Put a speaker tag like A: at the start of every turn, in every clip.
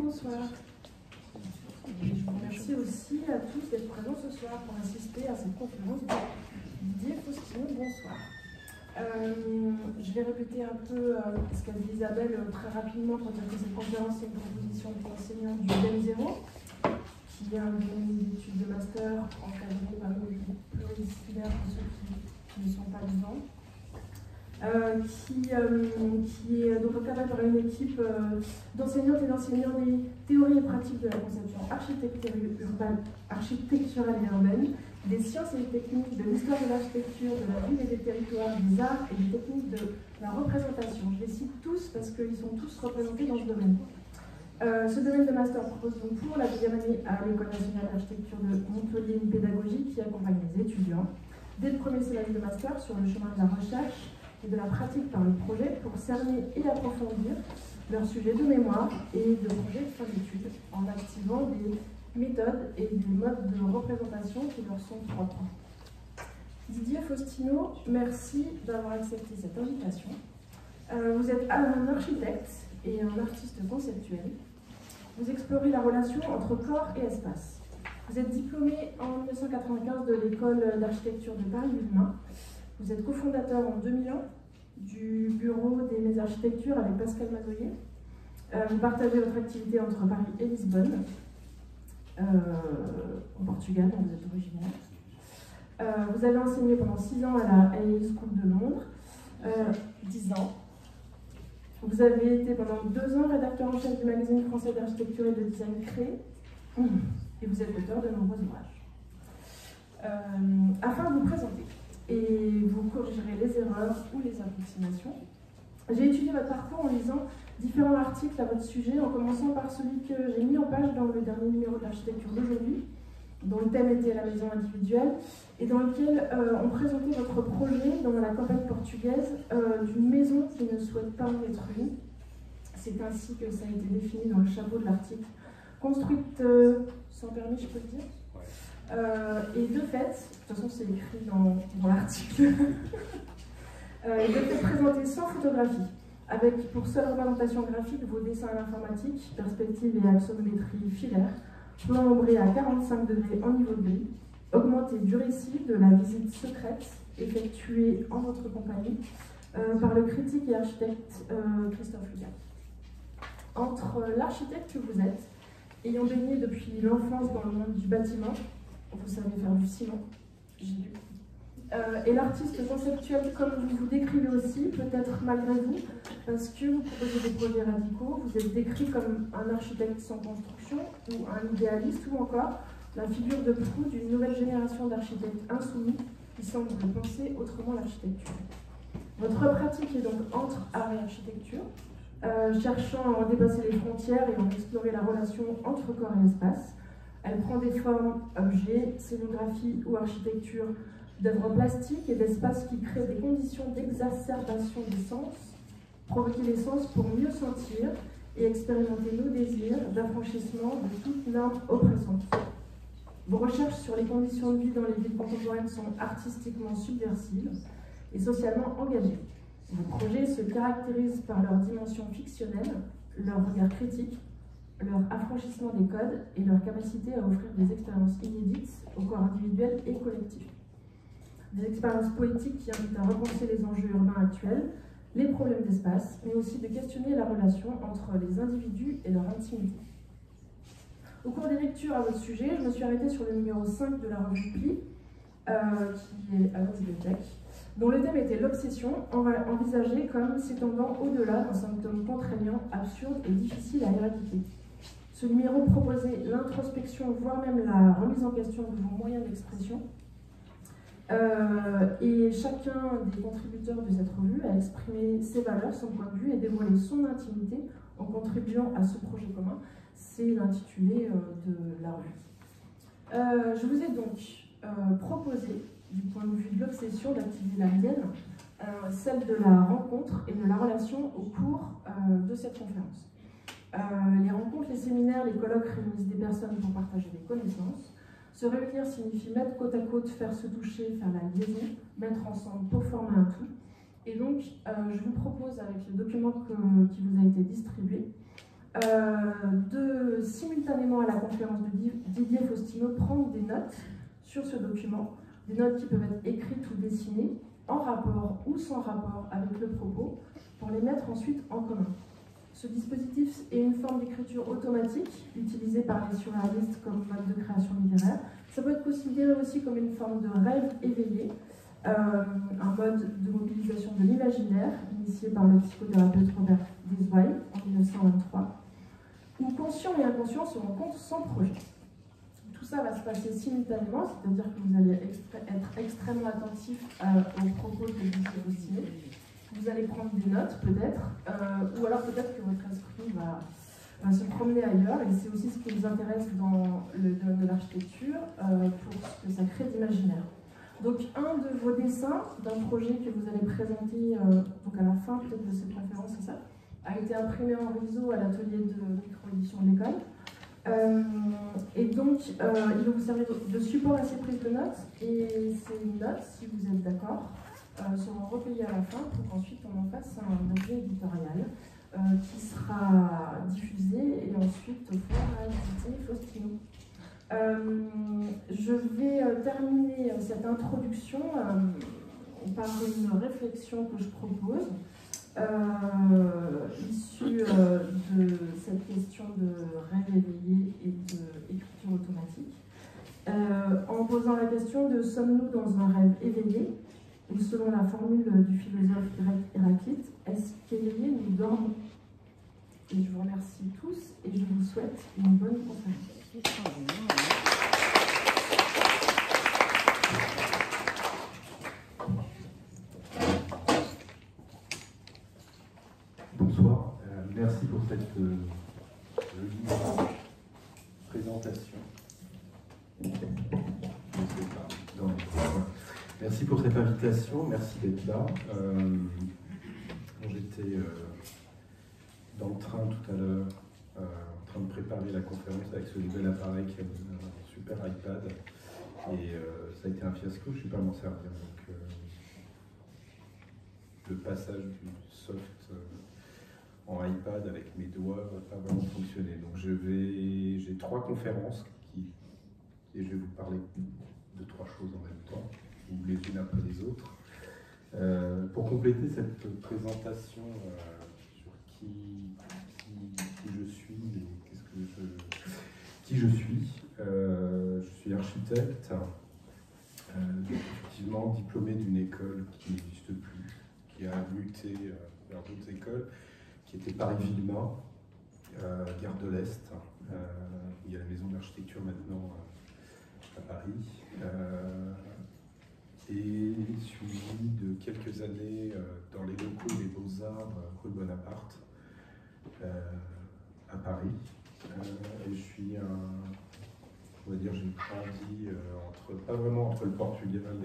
A: bonsoir. Je vous remercie aussi à tous d'être présents ce soir pour assister à cette conférence. Didier Faustino, bonsoir. Je vais répéter un peu ce qu'a dit Isabelle très rapidement pour dire que cette conférence est une proposition d'enseignants du DEM0, qui est un domaine d'études de master encadré par une équipe pluridisciplinaire pour ceux qui ne sont pas vivants. Qui est donc encadré par une équipe d'enseignantes et d'enseignants des théories et pratiques de la conception architecturale et urbaine, des sciences et des techniques, de l'histoire de l'architecture, de la ville et des territoires, des arts et des techniques de la représentation. Je les cite tous parce qu'ils sont tous représentés dans ce domaine. Ce domaine de master propose donc pour la deuxième année à l'École nationale d'architecture de Montpellier une pédagogie qui accompagne les étudiants dès le premier semestre de master sur le chemin de la recherche et de la pratique par le projet pour cerner et approfondir leur sujet de mémoire et de projet de fin d'études en activant des méthodes et des modes de représentation qui leur sont propres. Didier Faustino, merci d'avoir accepté cette invitation. Vous êtes un architecte et un artiste conceptuel. Vous explorez la relation entre corps et espace. Vous êtes diplômé en 1995 de l'école d'architecture de Paris-Villemin. Vous êtes cofondateur en 2001 du bureau des Mésarchitectures avec Pascal Mazoyer. Vous partagez votre activité entre Paris et Lisbonne, au Portugal, dont vous êtes originaire. Vous avez enseigné pendant 6 ans à la Yale School de Londres, 10 ans. Vous avez été pendant 2 ans rédacteur en chef du magazine français d'architecture et de design Cré, et vous êtes auteur de nombreux ouvrages. Afin de vous présenter, et vous corrigerez les erreurs ou les approximations. J'ai étudié votre parcours en lisant différents articles à votre sujet, en commençant par celui que j'ai mis en page dans le dernier numéro de l'architecture d'aujourd'hui, dont le thème était la maison individuelle, et dans lequel on présentait votre projet dans la campagne portugaise d'une maison qui ne souhaite pas en être une. C'est ainsi que ça a été défini dans le chapeau de l'article. Construite sans permis, je peux le dire. Et de fait, de toute façon c'est écrit dans l'article, il était présenté sans photographie, avec pour seule représentation graphique vos dessins à l'informatique, perspective et axonométrie filaire, plan ombré à 45 degrés en niveau de gris, augmenté du récit de la visite secrète effectuée en votre compagnie par le critique et architecte Christophe Lugac. Entre l'architecte que vous êtes, ayant baigné depuis l'enfance dans le monde du bâtiment, vous savez faire du ciment, j'ai lu. Et l'artiste conceptuel, comme vous vous décrivez aussi, peut-être malgré vous, parce que vous proposez des projets radicaux, vous êtes décrit comme un architecte sans construction, ou un idéaliste, ou encore la figure de proue d'une nouvelle génération d'architectes insoumis qui semblent penser autrement l'architecture. Votre pratique est donc entre art et architecture, cherchant à en dépasser les frontières et à en explorer la relation entre corps et espace. Elle prend des formes, objets, scénographie ou architecture d'œuvres plastiques et d'espaces qui créent des conditions d'exacerbation des sens, provoquer les sens pour mieux sentir et expérimenter nos désirs d'affranchissement de toute norme oppressante. Vos recherches sur les conditions de vie dans les villes contemporaines sont artistiquement subversives et socialement engagées. Vos projets se caractérisent par leur dimension fictionnelle, leur regard critique, leur affranchissement des codes et leur capacité à offrir des expériences inédites au corps individuel et collectif. Des expériences poétiques qui invitent à repenser les enjeux urbains actuels, les problèmes d'espace, mais aussi de questionner la relation entre les individus et leur intimité. Au cours des lectures à votre sujet, je me suis arrêtée sur le numéro 5 de la revue Pli, qui est à la bibliothèque, dont le thème était l'obsession, envisagée comme s'étendant au-delà d'un symptôme contraignant, absurde et difficile à éradiquer. Ce numéro proposait l'introspection, voire même la remise en question de vos moyens d'expression. Et chacun des contributeurs de cette revue a exprimé ses valeurs, son point de vue et dévoilé son intimité en contribuant à ce projet commun. C'est l'intitulé de la revue. Je vous ai donc proposé, du point de vue de l'obsession, d'activer la mienne, celle de la rencontre et de la relation au cours de cette conférence. Les rencontres, les séminaires, les colloques réunissent des personnes pour partager des connaissances. Se réunir signifie mettre côte à côte, faire se toucher, faire la liaison, mettre ensemble pour former un tout. Et donc, je vous propose, avec le document qui vous a été distribué, de simultanément à la conférence de Didier Faustino prendre des notes sur ce document, des notes qui peuvent être écrites ou dessinées, en rapport ou sans rapport avec le propos, pour les mettre ensuite en commun. Ce dispositif est une forme d'écriture automatique, utilisée par les surréalistes comme mode de création littéraire. Ça peut être considéré aussi comme une forme de rêve éveillé, un mode de mobilisation de l'imaginaire, initié par le psychothérapeute Robert Desweil en 1923, où conscient et inconscient se rencontrent sans projet. Tout ça va se passer simultanément, c'est-à-dire que vous allez être extrêmement attentif aux propos de Didier Faustino. Vous allez prendre des notes, peut-être, ou alors peut-être que votre esprit va se promener ailleurs, et c'est aussi ce qui nous intéresse dans le domaine de l'architecture, pour ce que ça crée d'imaginaire. Donc, un de vos dessins d'un projet que vous allez présenter donc à la fin peut-être de cette conférence, c'est ça, a été imprimé en réseau à l'atelier de micro-édition de l'école. Et donc, il va vous servir de support à ces prises de notes, et ces notes, si vous êtes d'accord, seront recueillies à la fin pour qu'ensuite on en fasse un objet éditorial qui sera diffusé et ensuite offert à Didier Faustino. Je vais terminer cette introduction par une réflexion que je propose, issue de cette question de rêve éveillé et d'écriture automatique, en posant la question de sommes-nous dans un rêve éveillé, ou selon la formule du philosophe grec Héraclite, est-ce qu'éveillé nous dormons? Et je vous remercie tous et je vous souhaite une bonne conférence.
B: Bonsoir, merci pour cette jolie présentation. Merci pour cette invitation, merci d'être là. J'étais dans le train tout à l'heure, en train de préparer la conférence avec ce nouvel appareil qui a un super iPad, et ça a été un fiasco, je ne sais pas m'en servir. Donc, le passage du soft en iPad avec mes doigts va pas vraiment fonctionner. Donc j'ai 3 conférences et je vais vous parler de 3 choses en même temps, ou les unes après les autres. Pour compléter cette présentation sur qui je suis et qui je suis architecte, effectivement diplômé d'une école qui n'existe plus, qui a muté vers d'autres écoles, qui était Paris-Villemain, gare de l'Est. Il y a la maison d'architecture maintenant à Paris. Et suivi de quelques années dans les locaux des Beaux-Arts rue Bonaparte à Paris. Et je suis on va dire, j'ai grandi pas vraiment entre le Portugal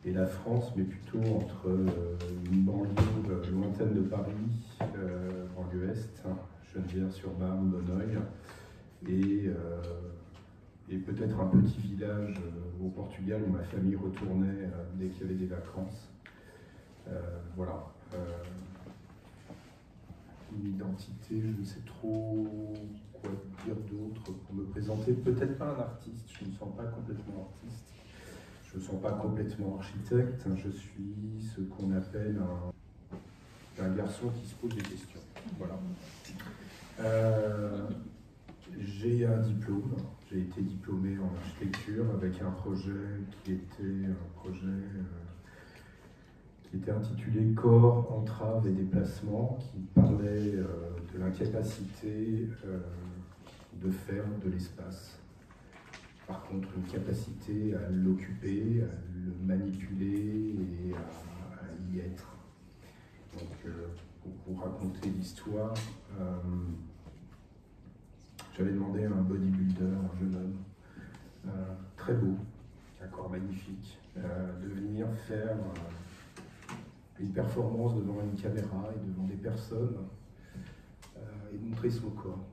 B: et la France, mais plutôt entre une banlieue lointaine de Paris, banlieue Est, Geneviève-sur-Marne, Bonneuil, et peut-être un petit village au Portugal où ma famille retournait dès qu'il y avait des vacances. Voilà. Une identité, je ne sais trop quoi dire d'autre pour me présenter. Peut-être pas un artiste, je ne me sens pas complètement artiste. Je ne me sens pas complètement architecte. Je suis ce qu'on appelle un garçon qui se pose des questions. Voilà. J'ai un diplôme. J'ai été diplômé en architecture avec un projet qui était intitulé Corps, entraves et déplacements, qui parlait de l'incapacité de faire de l'espace. Par contre, une capacité à l'occuper, à le manipuler et à y être. Donc, pour vous raconter l'histoire, j'avais demandé à un bodybuilder, un jeune homme, très beau, un corps magnifique, de venir faire une performance devant une caméra et devant des personnes et de montrer son corps.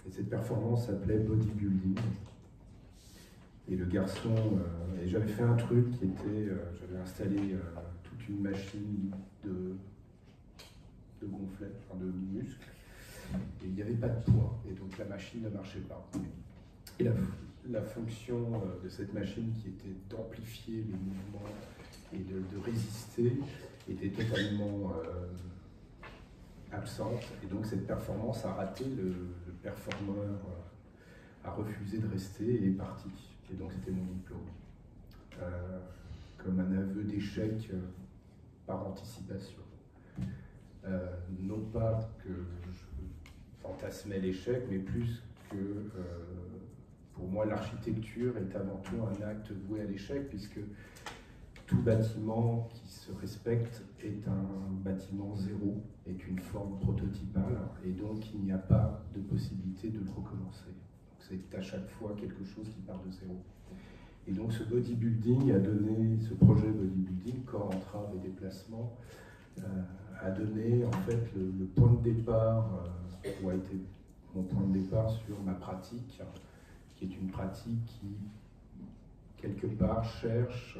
B: Et cette performance s'appelait bodybuilding. Et le garçon, et j'avais fait un truc qui était, j'avais installé toute une machine de gonflette, enfin de muscles, et il n'y avait pas de poids, et donc la machine ne marchait pas. Et la fonction de cette machine, qui était d'amplifier les mouvements et de résister, était totalement absente, et donc cette performance a raté, le performeur a refusé de rester et est parti. Et donc c'était mon diplôme. Comme un aveu d'échec par anticipation. Non pas que je fantasmais l'échec, mais plus que pour moi l'architecture est avant tout un acte voué à l'échec, puisque tout bâtiment qui se respecte est un bâtiment zéro, est une forme prototypale, et donc il n'y a pas de possibilité de le recommencer. C'est à chaque fois quelque chose qui part de zéro. Et donc ce bodybuilding a donné, ce projet bodybuilding, corps, entrave et déplacement, a donné en fait le point de départ, ou a été mon point de départ sur ma pratique, qui est une pratique qui, quelque part, cherche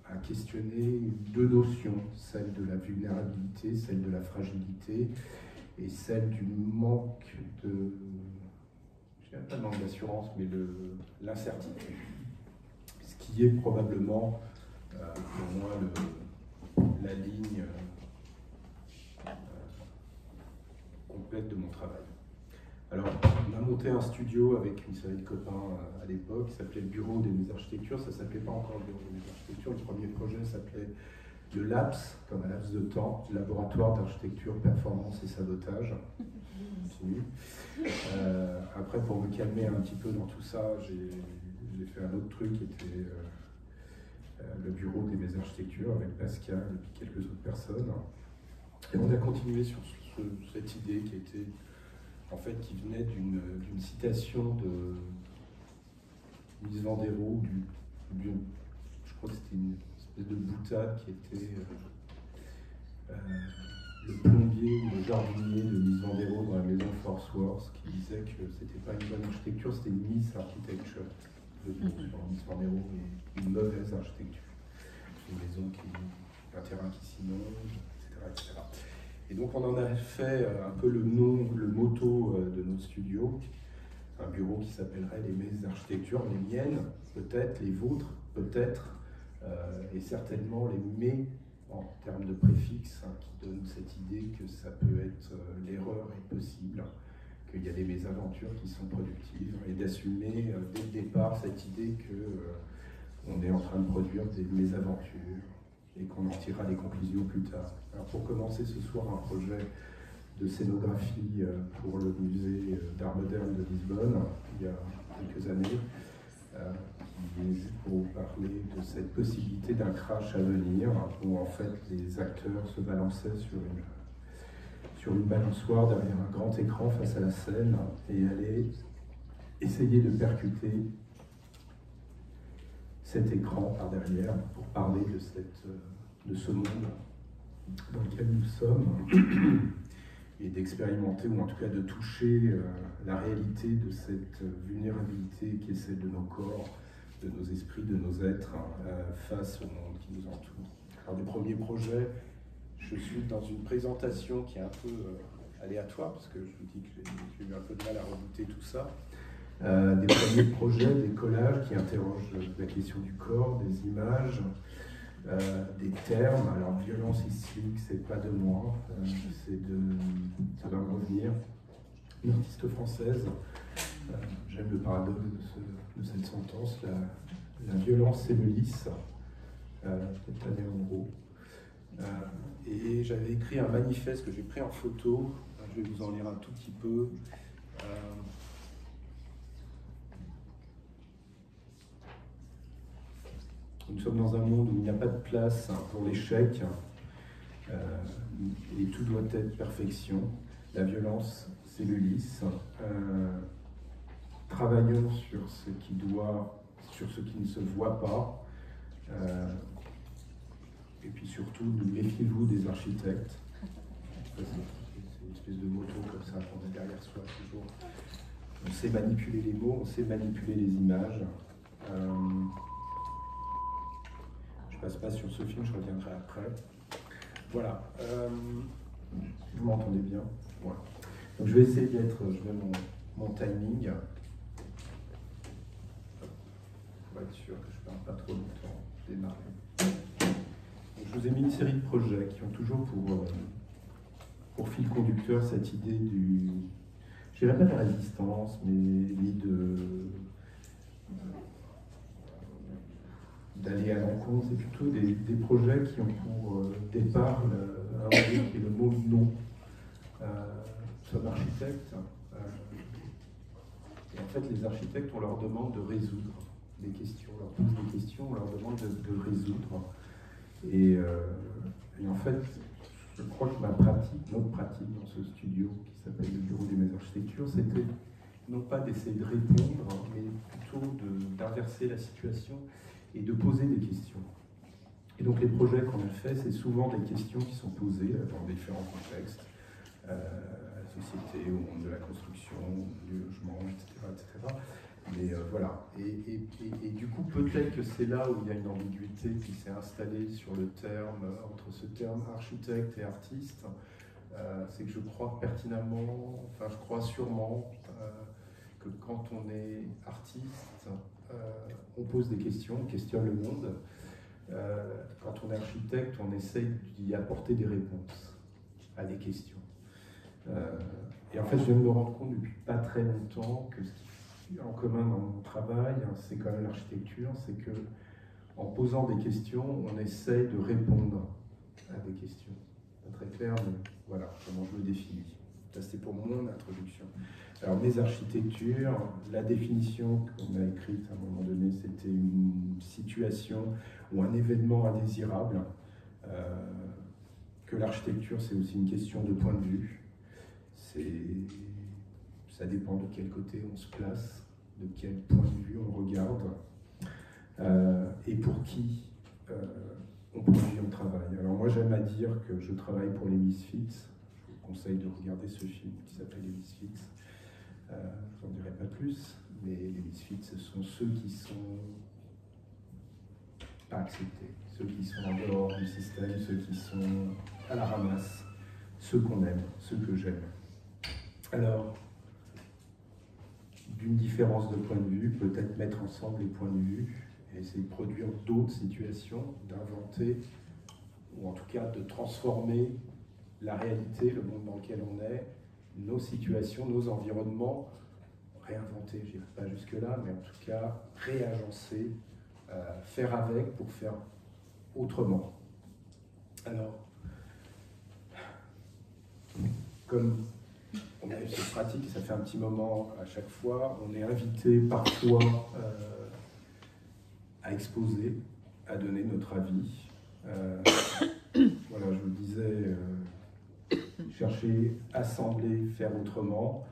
B: à questionner deux notions, celle de la vulnérabilité, celle de la fragilité, et celle du manque de, je dirais pas de manque d'assurance, mais l'incertitude. Ce qui est probablement, pour moi, la ligne complète de mon travail. Alors, on a monté un studio avec une série de copains à l'époque, qui s'appelait le Bureau des Mes Architectures. Ça ne s'appelait pas encore le Bureau des Mes Architectures. Le premier projet s'appelait le LAPS, comme un laps de temps, Laboratoire d'Architecture, Performance et Sabotage. Après, pour me calmer un petit peu dans tout ça, j'ai fait un autre truc qui était le Bureau des Mes Architectures avec Pascal et puis quelques autres personnes. Et on a continué sur cette idée qui était, en fait, qui venait d'une citation de Mies van der Rohe, je crois que c'était une espèce de boutade qui était le plombier ou le jardinier de Mies van der Rohe dans la maison Forsworth, qui disait que c'était pas une bonne architecture, c'était une misarchitecture. Mies van der Rohe est une mauvaise architecture. Une maison un terrain qui s'inonde, etc. Et donc on en a fait un peu le motto de notre studio, un bureau qui s'appellerait les Mes Architectures, les miennes, peut-être, les vôtres, peut-être, et certainement les Mes en termes de préfixe, hein, qui donnent cette idée que ça peut être l'erreur est possible, qu'il y a des mésaventures qui sont productives, et d'assumer dès le départ cette idée que on est en train de produire des mésaventures et qu'on en tirera des conclusions plus tard. Alors pour commencer ce soir un projet de scénographie pour le musée d'art moderne de Lisbonne, il y a quelques années, qui est juste pour vous parler de cette possibilité d'un crash à venir, où en fait les acteurs se balançaient sur une balançoire derrière un grand écran face à la scène et allaient essayer de percuter cet écran par derrière pour parler de ce monde dans lequel nous sommes et d'expérimenter, ou en tout cas de toucher la réalité de cette vulnérabilité qui est celle de nos corps, de nos esprits, de nos êtres face au monde qui nous entoure. Alors du premier projet, je suis dans une présentation qui est un peu aléatoire, parce que je vous dis que j'ai eu un peu de mal à rebooter tout ça. Des premiers projets, des collages qui interrogent la question du corps, des images, des termes. Alors violence hystérique, c'est pas de moi, ça va me revenir. Une artiste française, j'aime le paradoxe de cette sentence, la violence c'est le lys, peut-être Tanner en gros. Et j'avais écrit un manifeste que j'ai pris en photo, je vais vous en lire un tout petit peu. Nous sommes dans un monde où il n'y a pas de place pour l'échec, et tout doit être perfection. La violence, c'est le lys. Travaillons sur ce qui ne se voit pas. Et puis surtout, méfiez-vous des architectes. C'est une espèce de moto comme ça qu'on a derrière soi toujours. On sait manipuler les mots, on sait manipuler les images. Je passe pas sur ce film, je reviendrai après. Voilà. Vous m'entendez bien? Voilà. Donc je vais essayer d'être, je mets mon timing, pour être sûr que je ne perds pas trop longtemps, démarrer. Donc, je vous ai mis une série de projets qui ont toujours pour fil conducteur cette idée je dirais pas de la résistance, mais d'aller à l'encontre. C'est plutôt des projets qui ont pour départ un mot qui est le mot non. Nous sommes architectes. Et en fait, les architectes, on leur demande de résoudre des questions. On leur pose des questions, on leur demande de résoudre. Et en fait, je crois que notre pratique dans ce studio qui s'appelle le Bureau des Architectures, c'était non pas d'essayer de répondre, mais plutôt d'inverser la situation et de poser des questions. Et donc les projets qu'on a faits, c'est souvent des questions qui sont posées dans différents contextes, à la société, au monde de la construction, du logement, etc. Mais voilà. Et du coup, peut-être que c'est là où il y a une ambiguïté qui s'est installée sur le terme, entre ce terme architecte et artiste. C'est que je crois pertinemment, enfin je crois sûrement que quand on est artiste, on pose des questions, on questionne le monde. Quand on est architecte, on essaye d'y apporter des réponses à des questions. Et en fait, je viens de me rendre compte depuis pas très longtemps que ce qui est en commun dans mon travail, c'est quand même l'architecture, c'est que en posant des questions, on essaye de répondre à des questions. Pas très clair, mais voilà comment je le définis. Ça, c'était pour mon introduction. Alors, mes architectures, la définition qu'on a écrite à un moment donné, c'était une situation ou un événement indésirable. Que l'architecture, c'est aussi une question de point de vue. Ça dépend de quel côté on se place, de quel point de vue on regarde, et pour qui on produit, on travaille. Alors moi, j'aime à dire que je travaille pour les Misfits. Je vous conseille de regarder ce film qui s'appelle Les Misfits. Je n'en dirai pas plus, mais les Misfits, ce sont ceux qui sont pas acceptés, ceux qui sont en dehors du système, ceux qui sont à la ramasse, ceux qu'on aime, ceux que j'aime. Alors, d'une différence de point de vue, peut-être mettre ensemble les points de vue et essayer de produire d'autres situations, d'inventer, ou en tout cas de transformer la réalité, le monde dans lequel on est, nos situations, nos environnements, réinventer, je n'irai pas jusque-là, mais en tout cas réagencer, faire avec pour faire autrement. Alors, comme on a eu cette pratique, et ça fait un petit moment à chaque fois, on est invité parfois à exposer, à donner notre avis. Voilà, je vous le disais, chercher, assembler, faire autrement,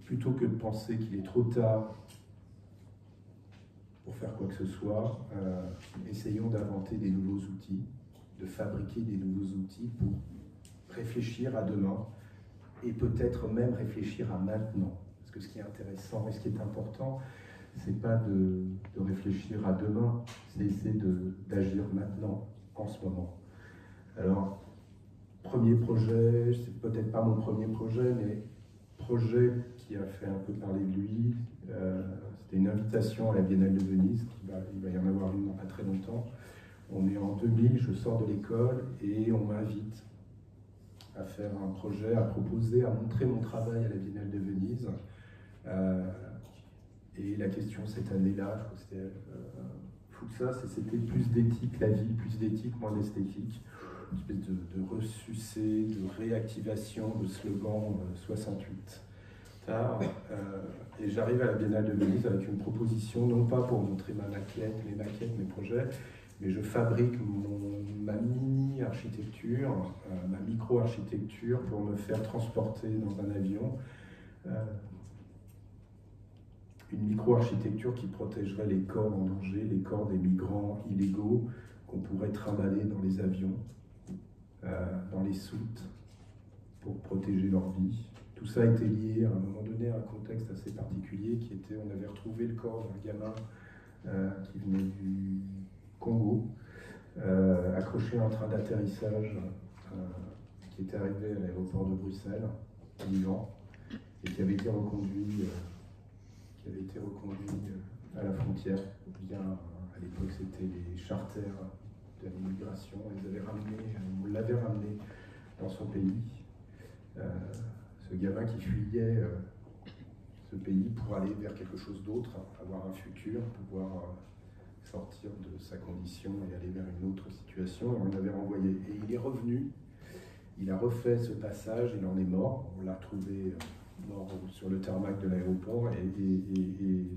B: plutôt que de penser qu'il est trop tard pour faire quoi que ce soit, essayons d'inventer des nouveaux outils, de fabriquer des nouveaux outils pour réfléchir à demain et peut-être même réfléchir à maintenant. Parce que ce qui est intéressant et ce qui est important, c'est pas de réfléchir à demain, c'est essayer d'agir maintenant, en ce moment. Alors, premier projet, c'est peut-être pas mon premier projet, mais projet qui a fait un peu parler de lui, c'était une invitation à la Biennale de Venise, il va y en avoir une dans pas très longtemps. On est en 2000, je sors de l'école et on m'invite à faire un projet, à proposer, à montrer mon travail à la Biennale de Venise. Et la question cette année-là, je crois que c'était Futsas, c'était plus d'éthique, la vie, plus d'éthique, moins d'esthétique. Une espèce de ressucé, de réactivation de slogan 68. Tard, et j'arrive à la Biennale de Venise avec une proposition, non pas pour montrer ma maquette, mes maquettes, mes projets, mais je fabrique ma mini-architecture, ma micro-architecture pour me faire transporter dans un avion. Une micro-architecture qui protégerait les corps en danger, les corps des migrants illégaux qu'on pourrait trimballer dans les avions, dans les soutes, pour protéger leur vie. Tout ça a été lié à un moment donné à un contexte assez particulier qui était, on avait retrouvé le corps d'un gamin qui venait du Congo, accroché à un train d'atterrissage qui était arrivé à l'aéroport de Bruxelles, en Liban, et qui avait été reconduit, à la frontière. Bien, à l'époque, c'était les charters de l'immigration. On l'avait ramené dans son pays. Ce gamin qui fuyait ce pays pour aller vers quelque chose d'autre, avoir un futur, pouvoir sortir de sa condition et aller vers une autre situation. Et on l'avait renvoyé. Et il est revenu, il a refait ce passage, il en est mort. On l'a retrouvé mort sur le tarmac de l'aéroport. Et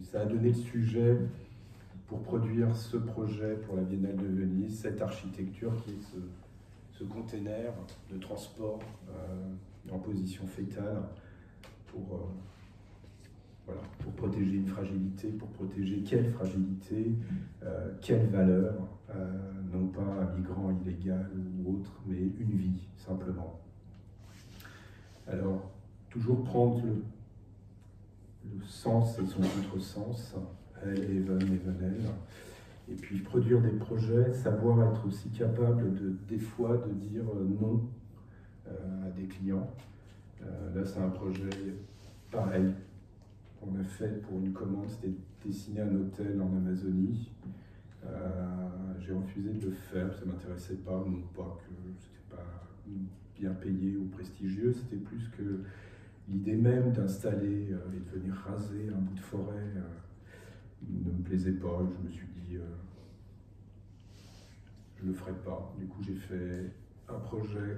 B: ça a donné le sujet pour produire ce projet pour la Biennale de Venise, cette architecture qui est ce container de transport en position fétale pour protéger une fragilité, pour protéger quelle fragilité, quelle valeur, non pas un migrant illégal ou autre, mais une vie, simplement. Alors, toujours prendre le sens et son contresens, elle, Even, Evenel, et puis produire des projets, savoir être aussi capable des fois de dire non à des clients. Là, c'est un projet pareil qu'on a fait pour une commande, c'était dessiner un hôtel en Amazonie. J'ai refusé de le faire, ça ne m'intéressait pas, non pas que c'était pas bien payé ou prestigieux, c'était plus que l'idée même d'installer et de venir raser un bout de forêt ne me plaisait pas. Je me suis dit, je ne le ferai pas. Du coup, j'ai fait un projet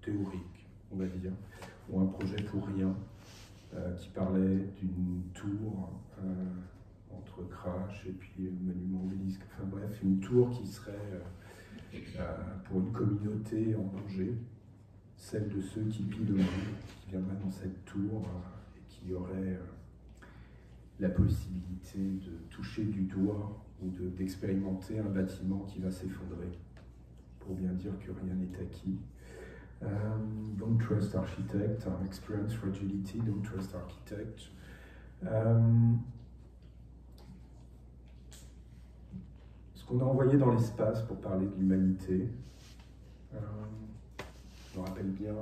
B: théorique, on va dire, ou un projet pour rien, qui parlait d'une tour entre Crash et puis le monument obélisque. Enfin bref, une tour qui serait pour une communauté en danger, celle de ceux qui pillent le monde, qui viendraient dans cette tour et qui auraient la possibilité de toucher du doigt ou d'expérimenter un bâtiment qui va s'effondrer, pour bien dire que rien n'est acquis. Don't trust architect, experience fragility, don't trust architect. Ce qu'on a envoyé dans l'espace pour parler de l'humanité, je me rappelle bien,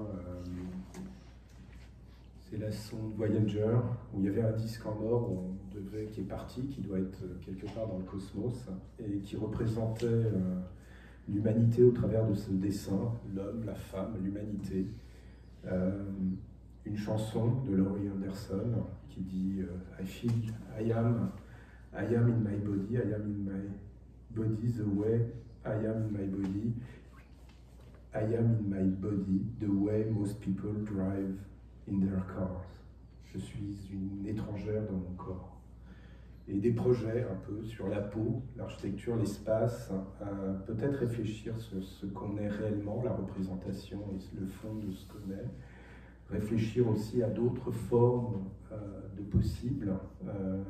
B: c'est la sonde Voyager, où il y avait un disque en or qui est parti, qui doit être quelque part dans le cosmos, et qui représentait l'humanité au travers de ce dessin, l'homme, la femme, l'humanité. Une chanson de Laurie Anderson qui dit I am in my body, I am in my body the way I am in my body, I am in my body the way most people drive in their cars. Je suis une étrangère dans mon corps. Et des projets un peu sur la peau, l'architecture, l'espace, peut-être réfléchir sur ce qu'on est réellement, la représentation et le fond de ce qu'on est. Réfléchir aussi à d'autres formes de possibles,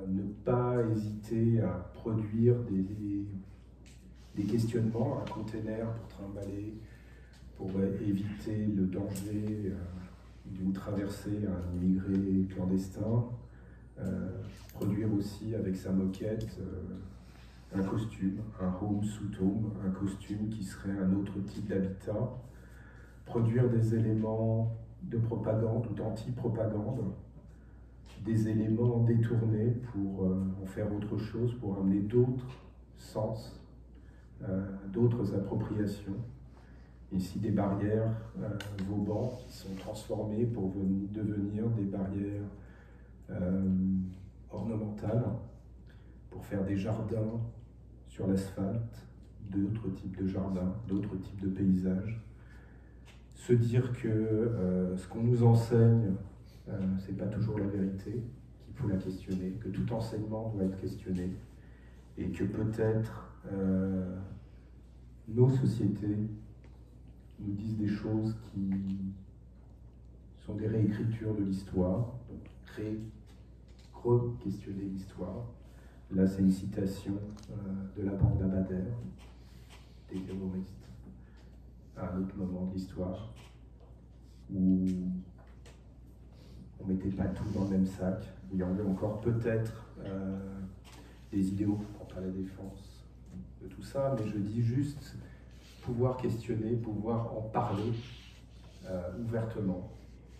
B: ne pas hésiter à produire des questionnements, un container pour trimballer, pour éviter le danger d'une traversée à un immigré clandestin. Produire aussi avec sa moquette un costume, un home sweet home, un costume qui serait un autre type d'habitat. Produire des éléments de propagande ou d'anti-propagande, des éléments détournés pour en faire autre chose, pour amener d'autres sens, d'autres appropriations. Ici, des barrières Vauban qui sont transformées pour devenir des barrières ornementales, pour faire des jardins sur l'asphalte, d'autres types de jardins, d'autres types de paysages. Se dire que ce qu'on nous enseigne, c'est pas toujours la vérité, qu'il faut la questionner, que tout enseignement doit être questionné, et que peut-être nos sociétés nous disent des choses qui sont des réécritures de l'histoire, donc re-questionner l'histoire. Là, c'est une citation de la bande Abadère, des terroristes, à un autre moment de l'histoire, où on ne mettait pas tout dans le même sac, où il y avait encore peut-être des idéaux contre la défense de tout ça, mais je dis juste pouvoir questionner, pouvoir en parler, ouvertement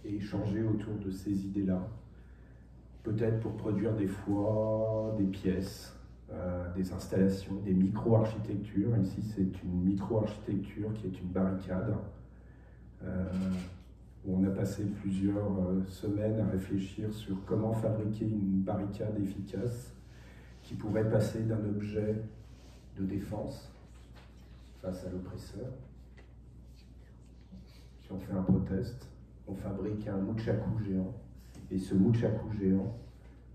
B: et échanger autour de ces idées-là. Peut-être pour produire des fois des pièces, des installations, des micro-architectures. Ici, c'est une micro-architecture qui est une barricade, où on a passé plusieurs semaines à réfléchir sur comment fabriquer une barricade efficace qui pourrait passer d'un objet de défense face à l'oppresseur. Si on fait un proteste, on fabrique un nunchaku géant, et ce nunchaku géant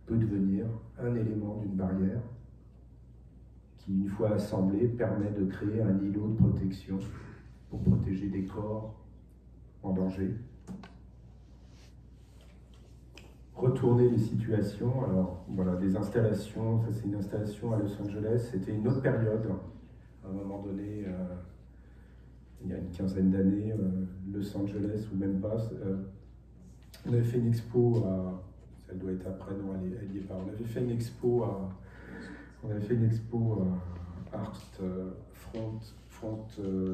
B: peut devenir un élément d'une barrière qui, une fois assemblé, permet de créer un îlot de protection pour protéger des corps en danger. Retourner les situations, alors voilà, des installations, ça c'est une installation à Los Angeles, c'était une autre période, à un moment donné, il y a une quinzaine d'années, Los Angeles, ou même pas, on avait fait une expo à, ça doit être après, non, elle y est pas, on avait fait une expo à Art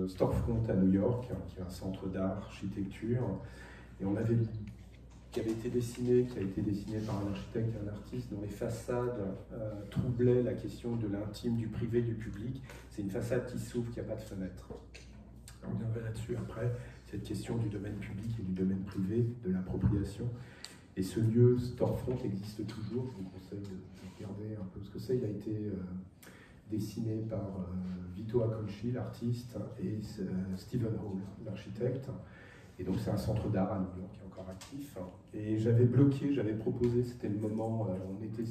B: Storefront à New York, qui est un centre d'art, architecture, et on avait qui a été dessiné par un architecte et un artiste, dont les façades troublaient la question de l'intime, du privé, du public. C'est une façade qui s'ouvre, qui n'a pas de fenêtre. On reviendra là-dessus après, cette question du domaine public et du domaine privé, de l'appropriation. Et ce lieu, Storefront, existe toujours. Je vous conseille de regarder un peu ce que c'est. Il a été dessiné par Vito Acconci, l'artiste, et Stephen Hall, l'architecte. Et donc c'est un centre d'art à New York qui est encore actif. Et j'avais bloqué, j'avais proposé, c'était le moment, on était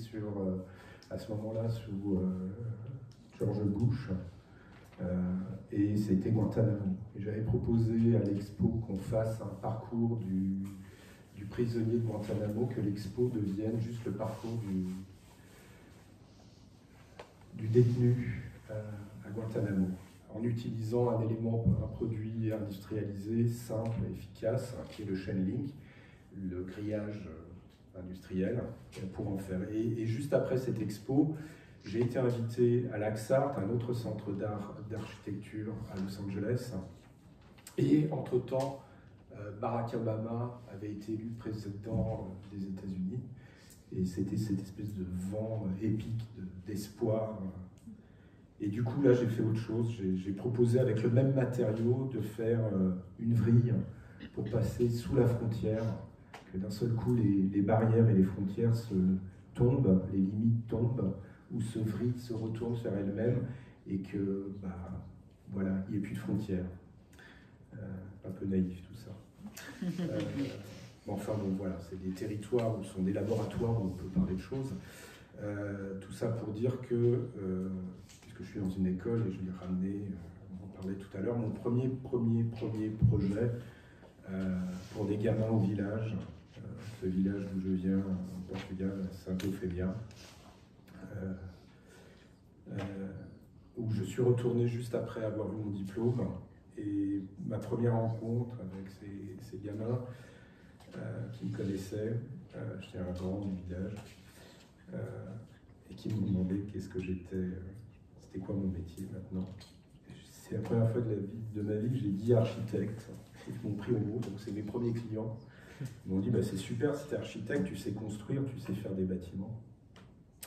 B: à ce moment-là sous George Bush, et c'était Guantanamo. Et j'avais proposé à l'expo qu'on fasse un parcours du prisonnier de Guantanamo, que l'expo devienne juste le parcours du détenu à Guantanamo, en utilisant un produit industrialisé, simple et efficace, qui est le chain link, le grillage industriel, pour en faire. Et juste après cette expo, j'ai été invité à l'Axart, un autre centre d'architecture à Los Angeles. Et entre-temps, Barack Obama avait été élu président des États-Unis. Et c'était cette espèce de vent épique d'espoir. Et du coup, là, j'ai fait autre chose. J'ai proposé, avec le même matériau, de faire une vrille pour passer sous la frontière, que d'un seul coup, les barrières et les frontières se tombent, les limites tombent, ou se vrillent, se retournent sur elles-mêmes, et que, voilà, il n'y ait plus de frontières. Un peu naïf, tout ça. Enfin, bon, voilà, c'est des territoires où sont des laboratoires où on peut parler de choses. Tout ça pour dire que, puisque je suis dans une école et je l'ai ramené, on en parlait tout à l'heure, mon premier projet pour des gamins au village, ce village d'où je viens, en Portugal, Saint-Euphémia, où je suis retourné juste après avoir eu mon diplôme. Et ma première rencontre avec ces gamins qui me connaissaient, j'étais un grand du village, et qui me demandaient qu'est-ce que j'étais, c'était quoi mon métier maintenant. C'est la première fois de ma vie que j'ai dit architecte. Ils m'ont pris au mot, donc c'est mes premiers clients. Ils m'ont dit c'est super, si tu es architecte, tu sais construire, tu sais faire des bâtiments.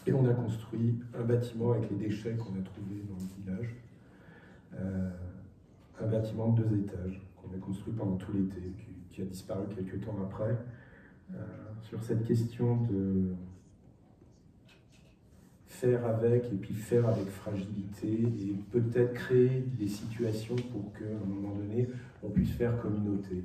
B: Et on a construit un bâtiment avec les déchets qu'on a trouvés dans le village. Un bâtiment de 2 étages qu'on a construit pendant tout l'été, qui a disparu quelques temps après, sur cette question de faire avec, et puis faire avec fragilité, et peut-être créer des situations pour qu'à un moment donné, on puisse faire communauté.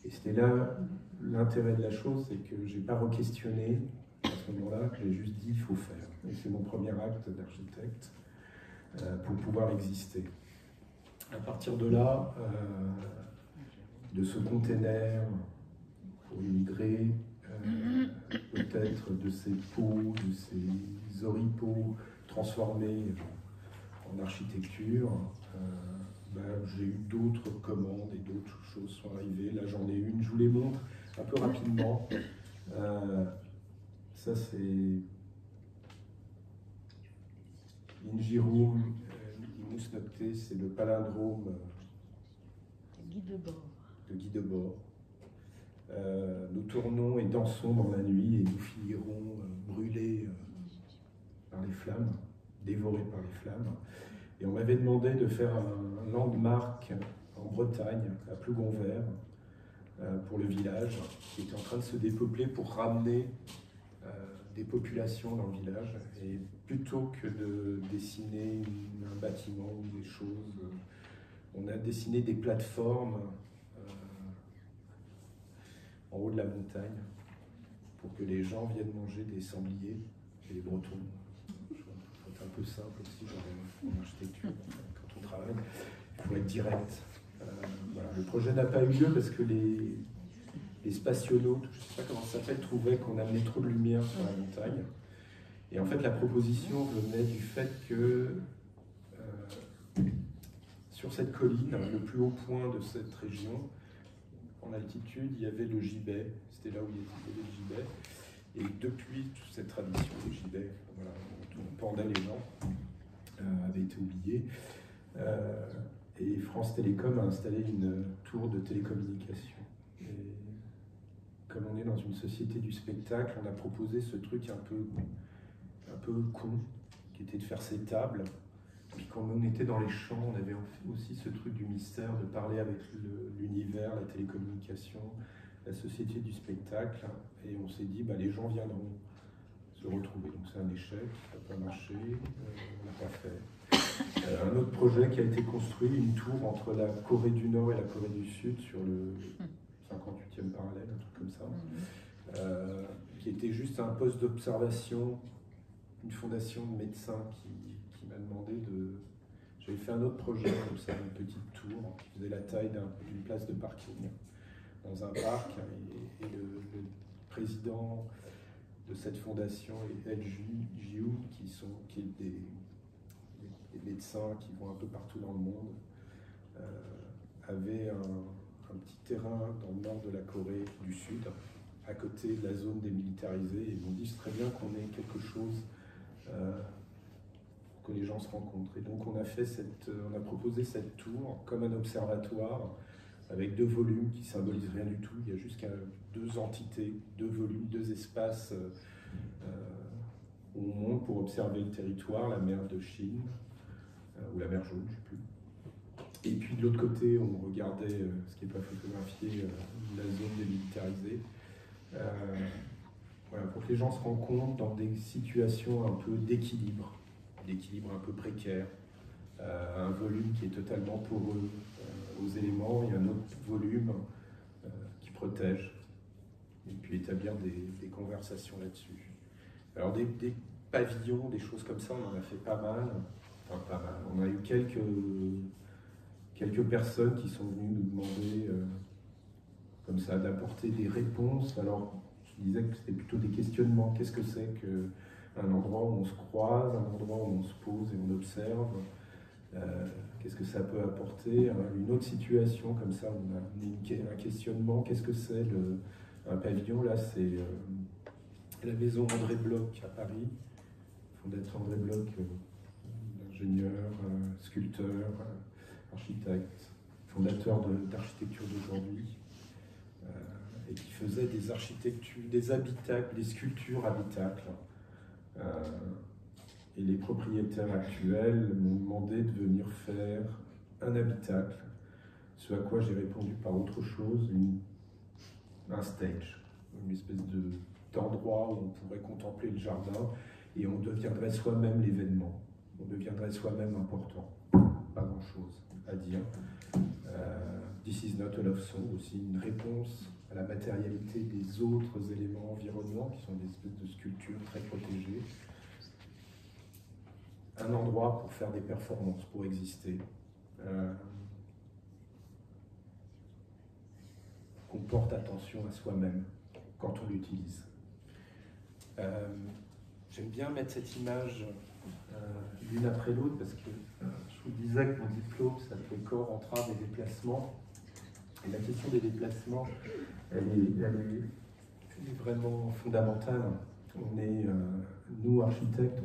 B: Et c'était là l'intérêt de la chose, c'est que je n'ai pas re-questionné à ce moment-là, j'ai juste dit il faut faire. Et c'est mon premier acte d'architecte pour pouvoir exister. À partir de là, de ce container pour immigrer, peut-être de ces pots, de ces oripeaux transformés en architecture, j'ai eu d'autres commandes et d'autres choses sont arrivées. Là, j'en ai une, je vous les montre un peu rapidement. Ça, c'est Injirum Imus Nocte, c'est le palindrome
C: Guy Debord.
B: de Guy Debord. Nous tournons et dansons dans la nuit et nous finirons brûlés par les flammes, dévorés par les flammes. Et on m'avait demandé de faire un landmark en Bretagne, à Plougonvert, pour le village, qui était en train de se dépeupler pour ramener des populations dans le village. Et plutôt que de dessiner un bâtiment ou des choses, on a dessiné des plateformes en haut de la montagne pour que les gens viennent manger des sangliers et les bretons. C'est un peu simple aussi en architecture, quand on travaille, il faut être direct. Voilà. Le projet n'a pas eu lieu parce que les spationautes, je ne sais pas comment ça s'appelle, trouvaient qu'on amenait trop de lumière sur la montagne. Et en fait, la proposition venait du fait que sur cette colline, le plus haut point de cette région, en altitude, il y avait le gibet. C'était là où il y avait le gibet. Et depuis toute cette tradition des gibets, voilà, on pendait les gens, avait été oubliée. Et France Télécom a installé une tour de télécommunication. Et comme on est dans une société du spectacle, on a proposé ce truc un peu con, qui était de faire ces tables. Puis quand on était dans les champs, on avait aussi ce truc du mystère, de parler avec l'univers, la télécommunication, la société du spectacle. Et on s'est dit, bah, les gens viendront se retrouver. Donc c'est un échec, ça n'a pas marché, on n'a pas fait. Un autre projet qui a été construit, une tour entre la Corée du Nord et la Corée du Sud sur le 58e parallèle, un truc comme ça, qui était juste un poste d'observation, une fondation de médecins qui m'a demandé de... J'avais fait un autre projet comme ça, une petite tour qui faisait la taille d'une place de parking dans un parc, et le président de cette fondation est El Jiu, qui est des médecins qui vont un peu partout dans le monde, avait un petit terrain dans le nord de la Corée du Sud, à côté de la zone démilitarisée, et ils m'ont dit c'est très bien qu'on ait quelque chose pour que les gens se rencontrent. Et donc on a proposé cette tour comme un observatoire avec 2 volumes qui symbolisent rien du tout. Il y a jusqu'à 2 entités, 2 volumes, 2 espaces où on monte pour observer le territoire, la mer de Chine, ou la mer Jaune, je ne sais plus. Et puis de l'autre côté, on regardait, ce qui n'est pas photographié, la zone démilitarisée. Voilà, pour que les gens se rencontrent dans des situations un peu d'équilibre un peu précaire, un volume qui est totalement poreux aux éléments et un autre volume qui protège, et puis établir des conversations là-dessus. Alors des pavillons, des choses comme ça, on en a fait pas mal. Enfin, pas mal. On a eu quelques personnes qui sont venues nous demander comme ça d'apporter des réponses. Alors je disais que c'était plutôt des questionnements. Qu'est-ce que c'est qu'un endroit où on se croise, un endroit où on se pose et on observe, qu'est-ce que ça peut apporter? Une autre situation comme ça, on a un questionnement. Qu'est-ce que c'est un pavillon? Là, c'est la maison André Bloch à Paris, fondateur André Bloch, ingénieur, sculpteur, architecte, fondateur d'architecture d'aujourd'hui, et qui faisait des architectures, des habitacles, des sculptures habitacles. Et les propriétaires actuels m'ont demandé de venir faire un habitacle, ce à quoi j'ai répondu par autre chose, un stage, une espèce d'endroit où on pourrait contempler le jardin et on deviendrait soi-même l'événement, on deviendrait soi-même important. Pas grand-chose à dire. This is not a love song, aussi une réponse à la matérialité des autres éléments environnants qui sont des espèces de sculptures très protégées. Un endroit pour faire des performances, pour exister. Qu'on porte attention à soi-même quand on l'utilise. J'aime bien mettre cette image l'une après l'autre parce que je vous disais que mon diplôme s'appelait Corps, entraves et déplacements. Et la question des déplacements, elle est vraiment fondamentale. On est, nous architectes,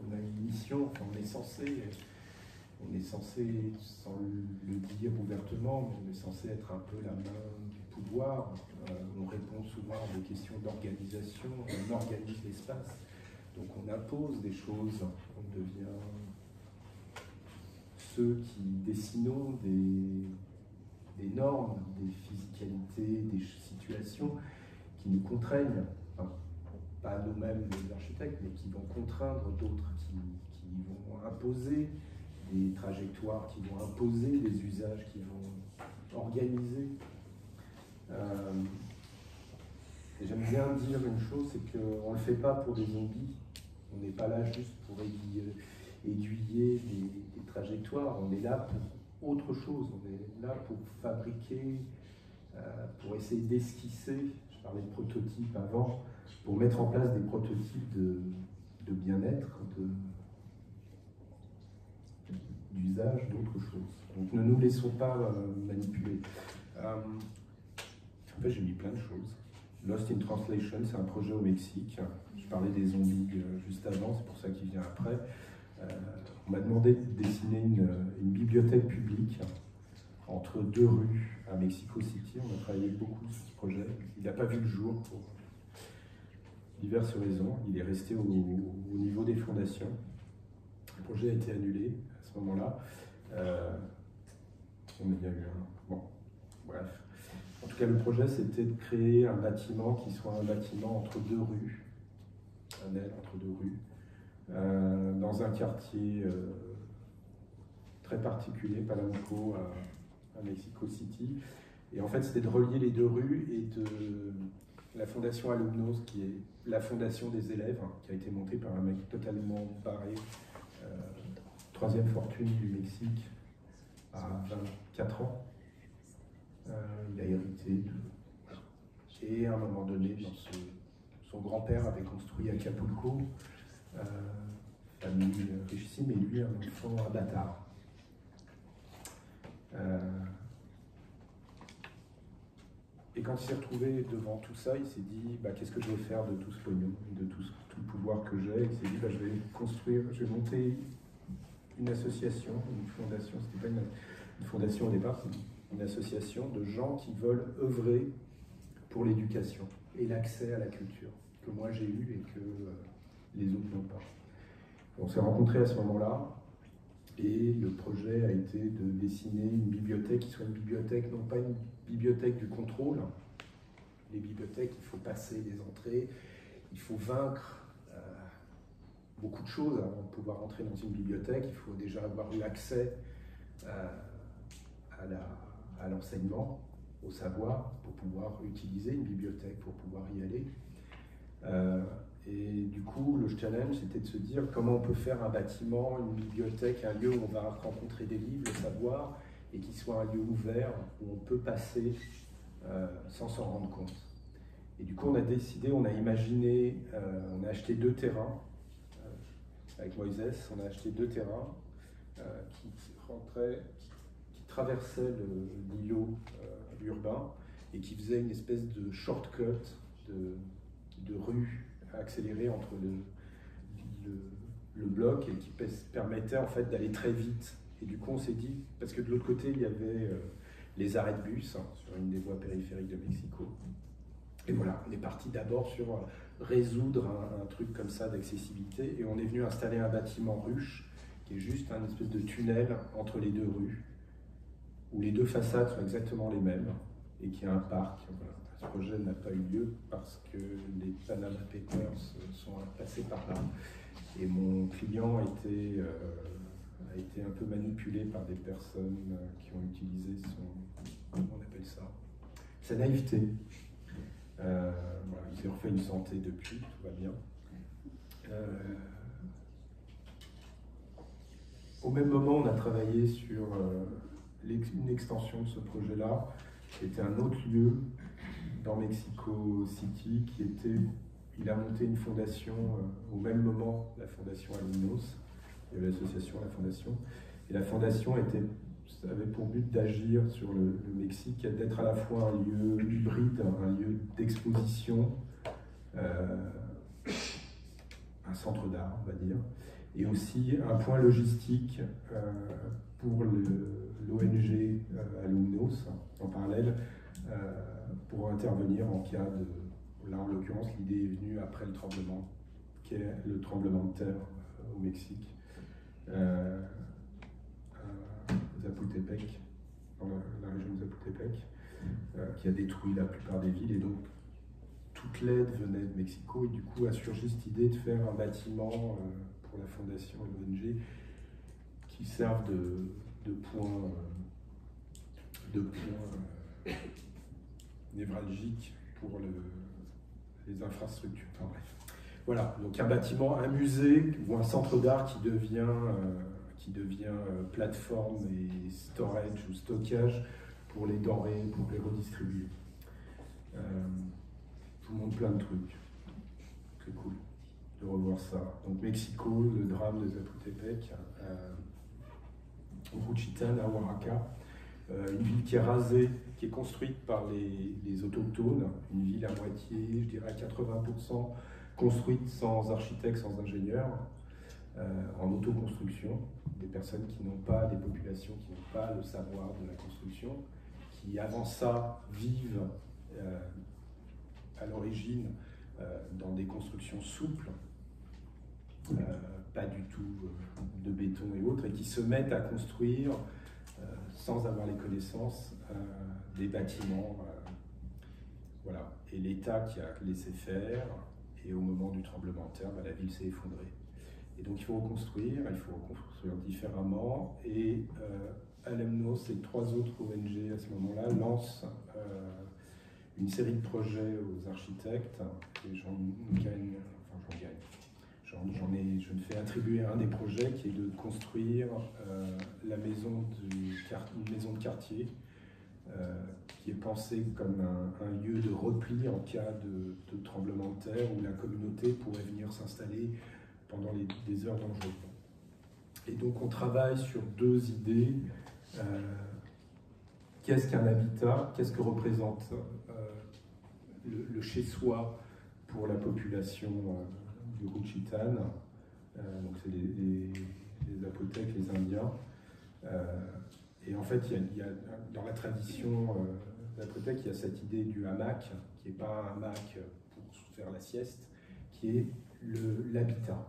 B: on a une mission, enfin, on est censé, sans le dire ouvertement, mais on est censé être un peu la main du pouvoir. On répond souvent à des questions d'organisation, on organise l'espace, donc on impose des choses, on devient ceux qui dessinons des normes, des physicalités, des situations qui nous contraignent, enfin, pas nous-mêmes les architectes, mais qui vont contraindre d'autres, qui vont imposer des trajectoires, qui vont imposer des usages, qui vont organiser. Et j'aime bien dire une chose, c'est qu'on ne le fait pas pour des zombies, on n'est pas là juste pour aiguiller des trajectoires, on est là pour autre chose, on est là pour fabriquer, pour essayer d'esquisser, je parlais de prototypes avant, pour mettre en place des prototypes de bien-être, d'usage, d'autres choses. Donc ne nous laissons pas manipuler. En fait, j'ai mis plein de choses. Lost in Translation, c'est un projet au Mexique. Je parlais des zombies juste avant, c'est pour ça qu'il vient après. On m'a demandé de dessiner une bibliothèque publique entre deux rues à Mexico City. On a travaillé beaucoup sur ce projet. Il n'a pas vu le jour pour diverses raisons. Il est resté au niveau des fondations. Le projet a été annulé à ce moment-là. On a bien eu un... Bon, bref. En tout cas, le projet, c'était de créer un bâtiment qui soit un bâtiment entre deux rues, un aile entre deux rues, dans un quartier très particulier, Palenco, à Mexico City. Et en fait, c'était de relier les deux rues et de la fondation Alumnos, qui est la fondation des élèves, qui a été montée par un mec totalement barré, troisième fortune du Mexique, à 24 ans. Il a hérité et à un moment donné, son grand-père avait construit Acapulco, famille richissime, et lui un enfant à bâtard. Et quand il s'est retrouvé devant tout ça, il s'est dit qu'est-ce que je vais faire de tout ce pognon, de tout le pouvoir que j'ai. Il s'est dit je vais construire, je vais monter une association, une fondation. C'était pas une fondation au départ, c'est une association de gens qui veulent œuvrer pour l'éducation et l'accès à la culture, que moi j'ai eu et que les autres n'ont pas. On s'est rencontrés à ce moment-là, et le projet a été de dessiner une bibliothèque qui soit une bibliothèque, non pas une bibliothèque du contrôle. Les bibliothèques, il faut passer les entrées, il faut vaincre beaucoup de choses avant de pouvoir entrer dans une bibliothèque. Il faut déjà avoir eu accès à l'enseignement, au savoir, pour pouvoir utiliser une bibliothèque, pour pouvoir y aller. Et du coup, le challenge, c'était de se dire comment on peut faire un bâtiment, une bibliothèque, un lieu où on va rencontrer des livres, le savoir, et qui soit un lieu ouvert, où on peut passer sans s'en rendre compte. Et du coup, on a décidé, on a imaginé, on a acheté 2 terrains, avec Moïse, on a acheté 2 terrains qui traversaient l'îlot urbain et qui faisaient une espèce de shortcut, de rue accélérée entre le bloc, et qui permettait en fait d'aller très vite. Et du coup, on s'est dit, parce que de l'autre côté, il y avait les arrêts de bus sur une des voies périphériques de Mexico. Et voilà, on est parti d'abord sur résoudre un truc comme ça d'accessibilité, et on est venu installer un bâtiment ruche qui est juste un espèce de tunnel entre les 2 rues, où les 2 façades sont exactement les mêmes, et qui a un parc. Voilà. Ce projet n'a pas eu lieu parce que les Panama Papers sont passés par là, et mon client a été un peu manipulé par des personnes qui ont utilisé comment on appelle ça, sa naïveté. Voilà, il s'est refait une santé depuis, tout va bien. Au même moment, on a travaillé sur une extension de ce projet-là, qui était un autre lieu dans Mexico City, il a monté une fondation au même moment, la fondation Alumnos. Il y avait l'association, la fondation, et la fondation avait pour but d'agir sur le Mexique, d'être à la fois un lieu hybride, un lieu d'exposition, un centre d'art, on va dire, et aussi un point logistique pour l'ONG Alumnos. En parallèle, pour intervenir en cas de... Là, en l'occurrence, l'idée est venue après le tremblement, qui est le tremblement de terre au Mexique, à Zapotepec, dans la région de Zapotepec, qui a détruit la plupart des villes. Et donc, toute l'aide venait de Mexico. Et du coup, a surgi cette idée de faire un bâtiment pour la fondation et l'ONG qui servent de point névralgique pour les infrastructures. Enfin bref. Voilà, donc un bâtiment, un musée ou un centre d'art qui devient plateforme et storage ou stockage pour les denrées, pour les redistribuer. Je vous montre plein de trucs. C'est cool de revoir ça. Donc Mexico, le drame de Zapotepec, Juchitán, à Oaxaca, une ville qui est rasée, qui est construite par les autochtones, une ville à moitié, je dirais à 80%, construite sans architecte, sans ingénieur, en autoconstruction, des personnes qui n'ont pas, des populations qui n'ont pas le savoir de la construction, qui avant ça vivent à l'origine dans des constructions souples, pas du tout de béton et autres, et qui se mettent à construire sans avoir les connaissances des bâtiments. Voilà. Et l'État qui a laissé faire, et au moment du tremblement de terre, la ville s'est effondrée. Et donc il faut reconstruire différemment. Et Alemnos et 3 autres ONG à ce moment-là lancent une série de projets aux architectes. Et je me fais attribuer un des projets qui est de construire une maison de quartier qui est pensée comme un lieu de repli en cas de tremblement de terre où la communauté pourrait venir s'installer pendant des heures dangereuses. Et donc on travaille sur 2 idées. Qu'est-ce qu'un habitat? Qu'est-ce que représente le chez-soi pour la population du Juchitán? Donc c'est les Zapotèques, les Indiens. Et en fait, dans la tradition zapotèque, il y a cette idée du hamac, qui n'est pas un hamac pour faire la sieste, qui est l'habitat.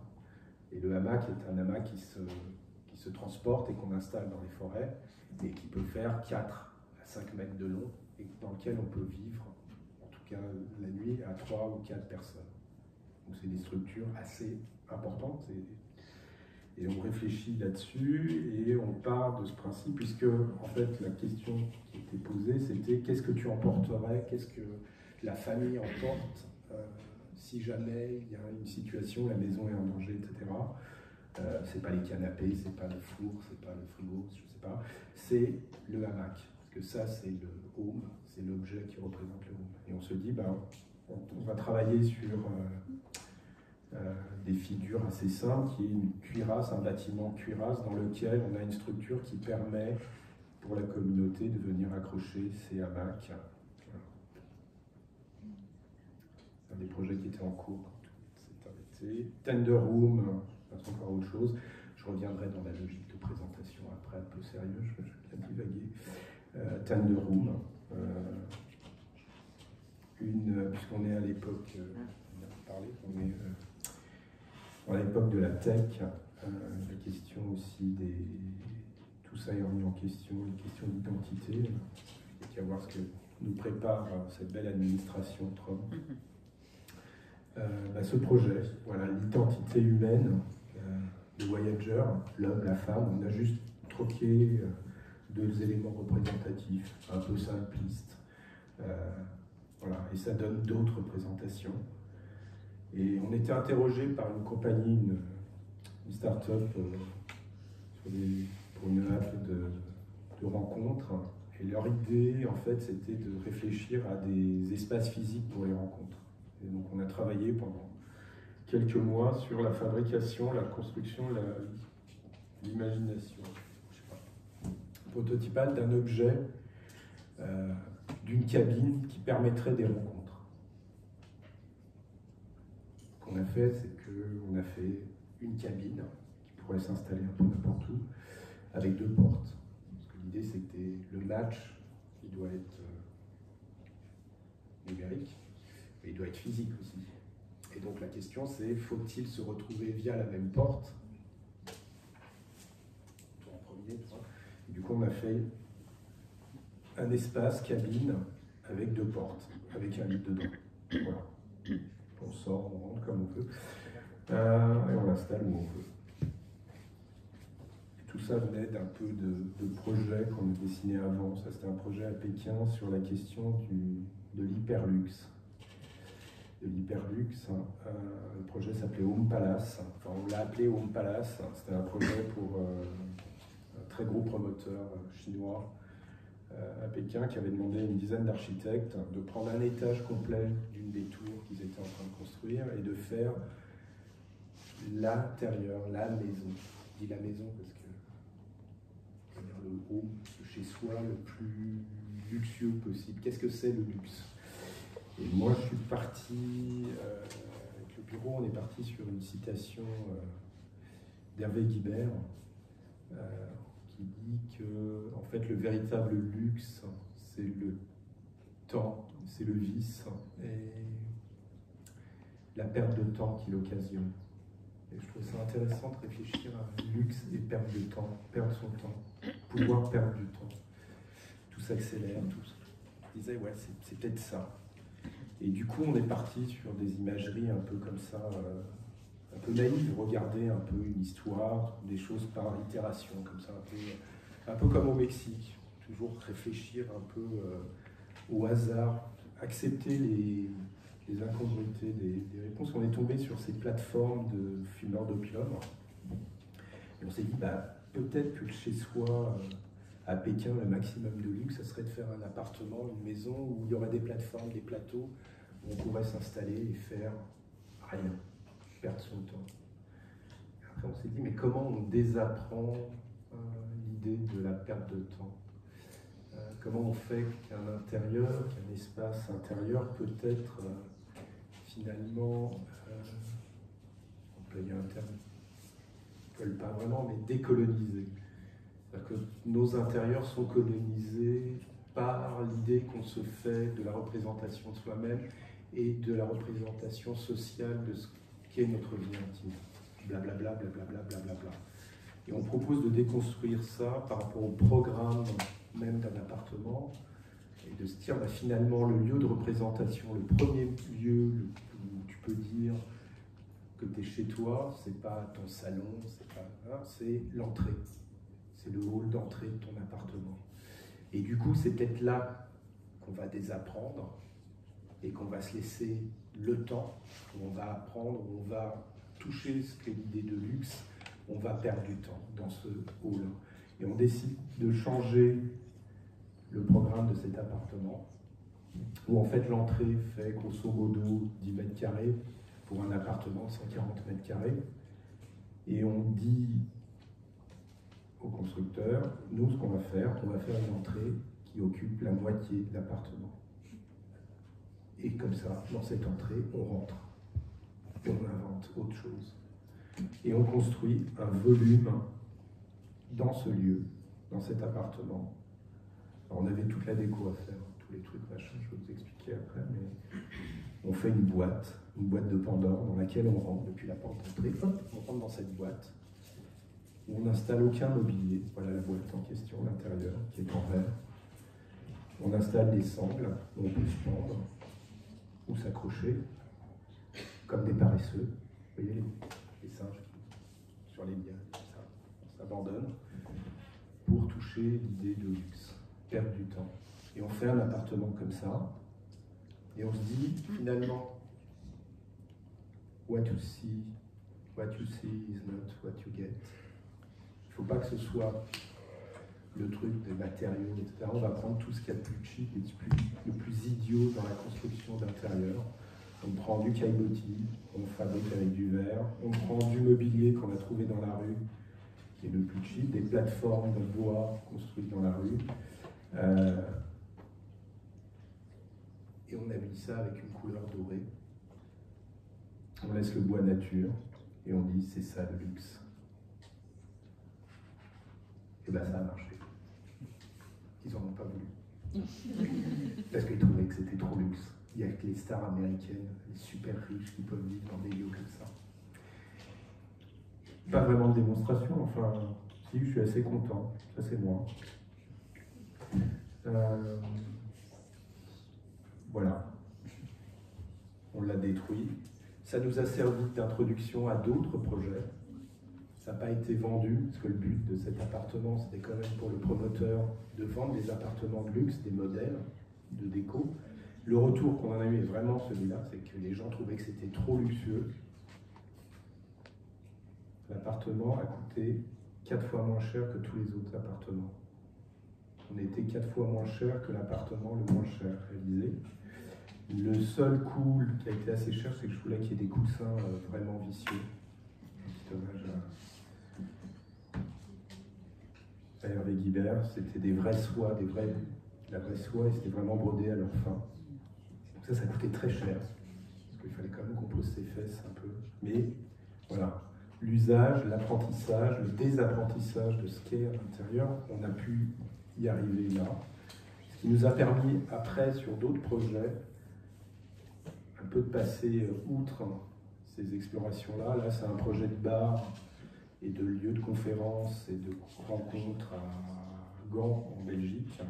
B: Et le hamac est un hamac qui se transporte et qu'on installe dans les forêts, et qui peut faire 4 à 5 mètres de long, et dans lequel on peut vivre, en tout cas la nuit, à 3 ou 4 personnes. Donc c'est des structures assez importantes. Et on réfléchit là-dessus et on part de ce principe, puisque en fait la question qui était posée, c'était qu'est-ce que tu emporterais, qu'est-ce que la famille emporte si jamais il y a une situation, la maison est en danger, etc. C'est pas les canapés, c'est pas le four, c'est pas le frigo, je sais pas, c'est le hamac, parce que ça c'est le home, c'est l'objet qui représente le home. Et on se dit, on va travailler sur des figures assez simples, qui est une cuirasse, un bâtiment cuirasse dans lequel on a une structure qui permet pour la communauté de venir accrocher ses hamacs. C'est un des projets qui était en cours quand tout s'est arrêté. Tender Room, c'est encore autre chose. Je reviendrai dans la logique de présentation après, un peu sérieux, je vais bien divaguer. Tender Room, puisqu'on est à l'époque, on a parlé, on est à l'époque de la tech, la question aussi tout ça est remis en question, une question d'identité. Il faut qu'à voir ce que nous prépare cette belle administration Trump. Ce projet, voilà, l'identité humaine, le Voyager, l'homme, la femme, on a juste troqué 2 éléments représentatifs, un peu simplistes. Voilà, et ça donne d'autres représentations. Et on était interrogé par une compagnie, une start-up pour une app de rencontres. Et leur idée, en fait, c'était de réfléchir à des espaces physiques pour les rencontres. Et donc on a travaillé pendant quelques mois sur la fabrication, la construction, l'imagination, prototypale d'un objet, d'une cabine qui permettrait des rencontres. Ce qu'on a fait, c'est qu'on a fait une cabine qui pourrait s'installer un peu n'importe où, avec 2 portes. Parce que l'idée, c'était le match, il doit être numérique, mais il doit être physique aussi. Et donc la question c'est, faut-il se retrouver via la même porte? Toi en premier, toi. Et du coup on a fait un espace cabine avec 2 portes, avec un lit dedans. Voilà. On sort, on rentre comme on veut, et on l'installe où on veut. Tout ça venait d'un peu de projets qu'on a dessinés avant. Ça, c'était un projet à Pékin sur la question de l'hyperluxe. De l'hyperluxe, le projet s'appelait Home Palace. Enfin, on l'a appelé Home Palace. C'était un projet pour un très gros promoteur chinois à Pékin qui avait demandé à une dizaine d'architectes de prendre un étage complet d'une des tours qu'ils étaient en train de construire et de faire l'intérieur, la maison. Je dis la maison parce que c'est-à-dire le home, le chez-soi le plus luxueux possible. Qu'est-ce que c'est le luxe? Et moi je suis parti, avec le bureau, on est parti sur une citation d'Hervé Guibert, qui dit que en fait, le véritable luxe, c'est le temps, c'est le vice et la perte de temps qui l'occasionne. Et je trouve ça intéressant de réfléchir à luxe et perte de temps, perdre son temps, pouvoir perdre du temps. Tout s'accélère, tout. Je disais, ouais, c'est peut-être ça. Et du coup, on est parti sur des imageries un peu comme ça, un peu naïves, regarder un peu une histoire, des choses par itération, comme ça, un peu comme au Mexique, toujours réfléchir un peu au hasard, accepter les incongruités des réponses. On est tombé sur ces plateformes de fumeurs d'opium, et on s'est dit, bah, peut-être que chez soi, à Pékin, le maximum de luxe, ça serait de faire un appartement, une maison où il y aurait des plateformes, des plateaux, où on pourrait s'installer et faire rien, perdre son temps. Après, on s'est dit, mais comment on désapprend l'idée de la perte de temps? Comment on fait qu'un intérieur, qu'un espace intérieur peut être finalement, employer un terme, pas vraiment, mais décolonisé. C'est-à-dire que nos intérieurs sont colonisés par l'idée qu'on se fait de la représentation de soi-même et de la représentation sociale de ce qu'est notre vie intime. Blablabla, blablabla, blablabla. Et on propose de déconstruire ça par rapport au programme même d'un appartement et de se dire, bah, finalement, le lieu de représentation, le premier lieu où tu peux dire que tu es chez toi, c'est pas ton salon, c'est l'entrée. C'est le hall d'entrée de ton appartement. Et du coup, c'est peut-être là qu'on va désapprendre et qu'on va se laisser le temps, où on va apprendre, où on va toucher ce qu'est l'idée de luxe, on va perdre du temps dans ce hall. Et on décide de changer le programme de cet appartement, où en fait l'entrée fait grosso modo 10 mètres carrés pour un appartement de 140 mètres carrés. Et on dit au constructeur, nous ce qu'on va faire une entrée qui occupe la moitié de l'appartement. Et comme ça, dans cette entrée, on rentre. Et on invente autre chose. Et on construit un volume dans ce lieu, dans cet appartement. Alors on avait toute la déco à faire, tous les trucs, machin, je vais vous expliquer après, mais on fait une boîte de Pandore dans laquelle on rentre depuis la porte d'entrée. Hop, on rentre dans cette boîte où on n'installe aucun mobilier. Voilà la boîte en question, l'intérieur, qui est en verre. On installe des sangles où on peut se pendre ou s'accrocher, comme des paresseux. Vous voyez les singes sur les lianes, ça, on s'abandonne pour toucher l'idée de luxe, perdre du temps. Et on fait un appartement comme ça, et on se dit, finalement, what you see is not what you get. Il ne faut pas que ce soit le truc des matériaux, etc. On va prendre tout ce qu'il y a de plus cheap et le plus idiot dans la construction d'intérieur. On prend du caillebotis, on fabrique avec du verre, on prend du mobilier qu'on a trouvé dans la rue, qui est le plus cheap, des plateformes de bois construites dans la rue. Et on habille ça avec une couleur dorée. On laisse le bois nature et on dit c'est ça le luxe. Et bien ça a marché. Ils n'en ont pas voulu. Parce qu'ils trouvaient que c'était trop luxe. Il n'y a que les stars américaines, les super riches qui peuvent vivre dans des lieux comme ça. Pas vraiment de démonstration, enfin, si, je suis assez content, ça c'est moi. Voilà, on l'a détruit. Ça nous a servi d'introduction à d'autres projets. Ça n'a pas été vendu, parce que le but de cet appartement, c'était quand même pour le promoteur de vendre des appartements de luxe, des modèles de déco. Le retour qu'on en a eu est vraiment celui-là, c'est que les gens trouvaient que c'était trop luxueux. L'appartement a coûté 4 fois moins cher que tous les autres appartements. On était 4 fois moins cher que l'appartement le moins cher réalisé. Le seul coût qui a été assez cher, c'est que je voulais qu'il y ait des coussins vraiment vicieux. Un petit hommage à Hervé Guibert. C'était des vrais soies, la vraie soie, et c'était vraiment brodé à leur fin. Donc ça coûtait très cher, parce qu'il fallait quand même qu'on pose ses fesses un peu. Mais voilà, l'usage, l'apprentissage, le désapprentissage de ce qu'est à l'intérieur, on a pu y arriver là. Ce qui nous a permis, après, sur d'autres projets, un peu de passer outre ces explorations-là. Là, c'est un projet de bar et de lieu de conférences et de rencontres à Gand, en Belgique.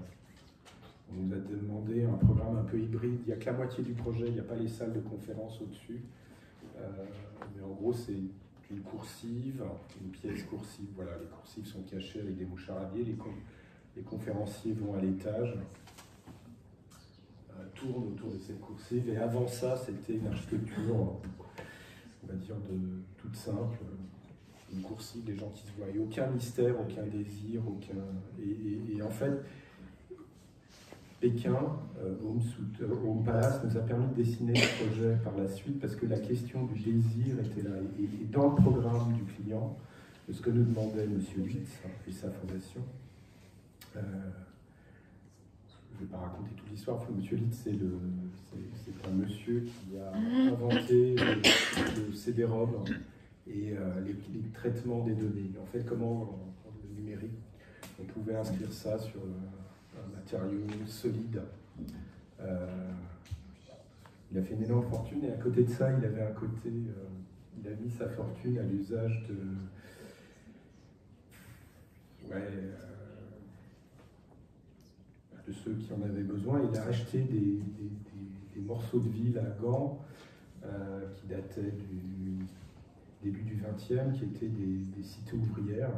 B: On nous a demandé un programme un peu hybride. Il n'y a que la moitié du projet, il n'y a pas les salles de conférences au-dessus. Mais en gros, c'est une coursive, une pièce coursive. Voilà, les coursives sont cachées avec des mouchards à biais. Les conférenciers vont à l'étage, tournent autour de cette coursive. Et avant ça, c'était une architecture, on va dire, toute simple. Une coursive, des gens qui se voient. Et aucun mystère, aucun désir, aucun... Et en fait, Pékin, Home Palace, nous a permis de dessiner le projet par la suite parce que la question du désir était là. Et dans le programme du client, de ce que nous demandait M. Litz et sa fondation, je ne vais pas raconter toute l'histoire, M. Litz, c'est un monsieur qui a inventé le CD-ROM et les traitements des données. En fait, comment, le numérique, on pouvait inscrire ça sur un matériau solide. Il a fait une énorme fortune et à côté de ça, il avait un côté, il a mis sa fortune à l'usage de ceux qui en avaient besoin. Il a acheté des morceaux de ville à Gand qui dataient du début du XXe, qui étaient des cités ouvrières.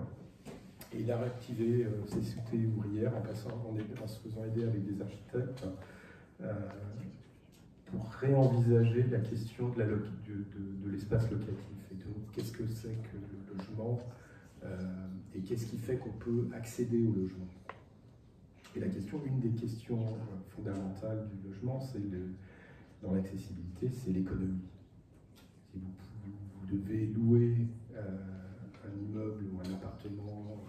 B: Et il a réactivé ces cités ouvrières en se faisant aider avec des architectes pour réenvisager la question de l'espace locatif. Et donc, qu'est-ce que c'est que le logement et qu'est-ce qui fait qu'on peut accéder au logement? Et une des questions fondamentales du logement, dans l'accessibilité, c'est l'économie. Si vous devez louer un immeuble ou un appartement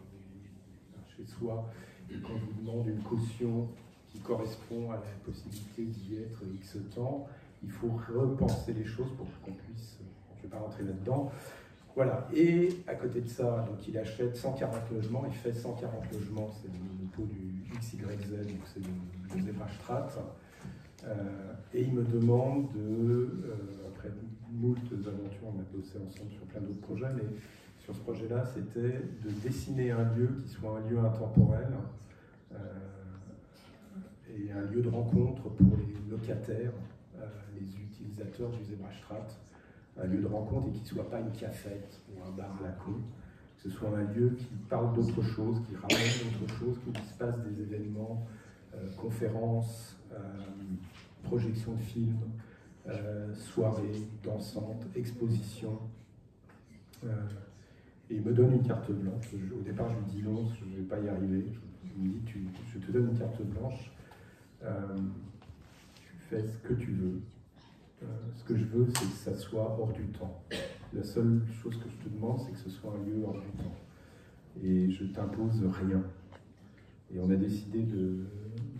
B: chez soi, et quand on vous demande une caution qui correspond à la possibilité d'y être X temps, il faut repenser les choses pour qu'on puisse, je ne vais pas rentrer là-dedans. Voilà, et à côté de ça, donc il achète 140 logements, il fait 140 logements, c'est le pot du XYZ, donc c'est le Zebrastrat. Et il me demande après moult aventures, on a bossé ensemble sur plein d'autres projets, mais sur ce projet-là, c'était de dessiner un lieu qui soit un lieu intemporel et un lieu de rencontre pour les locataires, les utilisateurs du Zebrastrat, un lieu de rencontre et qui ne soit pas une cafette ou un bar à la con, que ce soit un lieu qui parle d'autre chose, qui ramène d'autre chose, qu'il se passe des événements, conférences, projections de films, soirées dansantes, expositions. Et il me donne une carte blanche. Au départ, je lui dis non, je ne vais pas y arriver. Il me dit, je te donne une carte blanche, tu fais ce que tu veux. Ce que je veux, c'est que ça soit hors du temps. La seule chose que je te demande, c'est que ce soit un lieu hors du temps. Et je t'impose rien. Et on a décidé de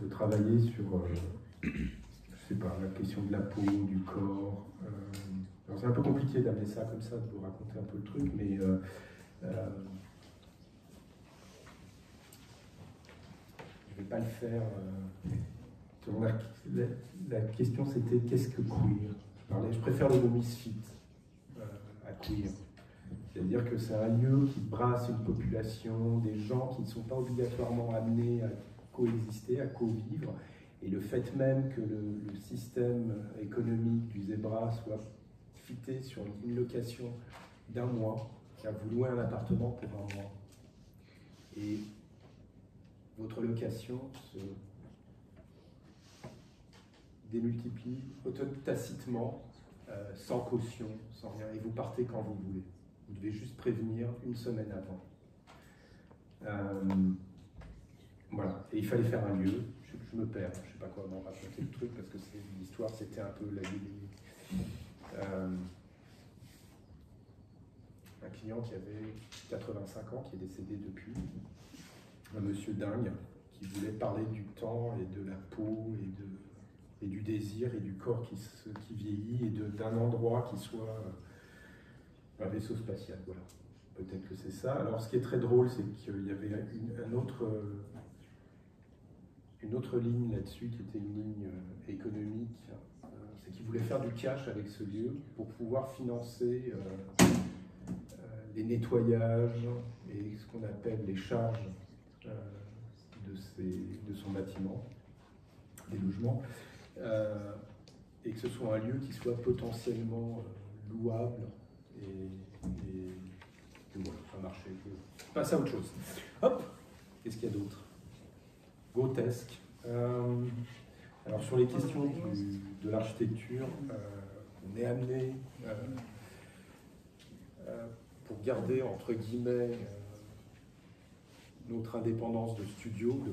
B: travailler sur, je sais pas, la question de la peau, du corps. Alors c'est un peu compliqué d'amener ça comme ça, de vous raconter un peu le truc, mais je ne vais pas le faire La question c'était qu'est-ce que queer? Je préfère le mot misfit à queer. C'est-à-dire que c'est un lieu qui brasse une population, des gens qui ne sont pas obligatoirement amenés à coexister, à co-vivre. Et le fait même que le système économique du Zebra soit fité sur une location d'un mois, vous louez un appartement pour un mois. Et votre location se démultiplie tacitement, sans caution, sans rien, et vous partez quand vous voulez. Vous devez juste prévenir une semaine avant. Voilà, et il fallait faire un lieu. Je me perds, je ne sais pas comment raconter le truc, parce que l'histoire, c'était un peu un client qui avait 85 ans, qui est décédé depuis, un monsieur dingue, qui voulait parler du temps et de la peau et du désir et du corps qui vieillit et d'un endroit qui soit un vaisseau spatial. Voilà, peut-être que c'est ça. Alors ce qui est très drôle, c'est qu'il y avait une autre ligne là-dessus qui était une ligne économique, c'est qu'il voulait faire du cash avec ce lieu pour pouvoir financer les nettoyages et ce qu'on appelle les charges de son bâtiment, des logements, et que ce soit un lieu qui soit potentiellement louable et que voilà, ça marchait. Je passe à autre chose. Hop, qu'est-ce qu'il y a d'autre? Grotesque. Alors sur les questions de l'architecture, on est amené pour garder entre guillemets notre indépendance de studio, le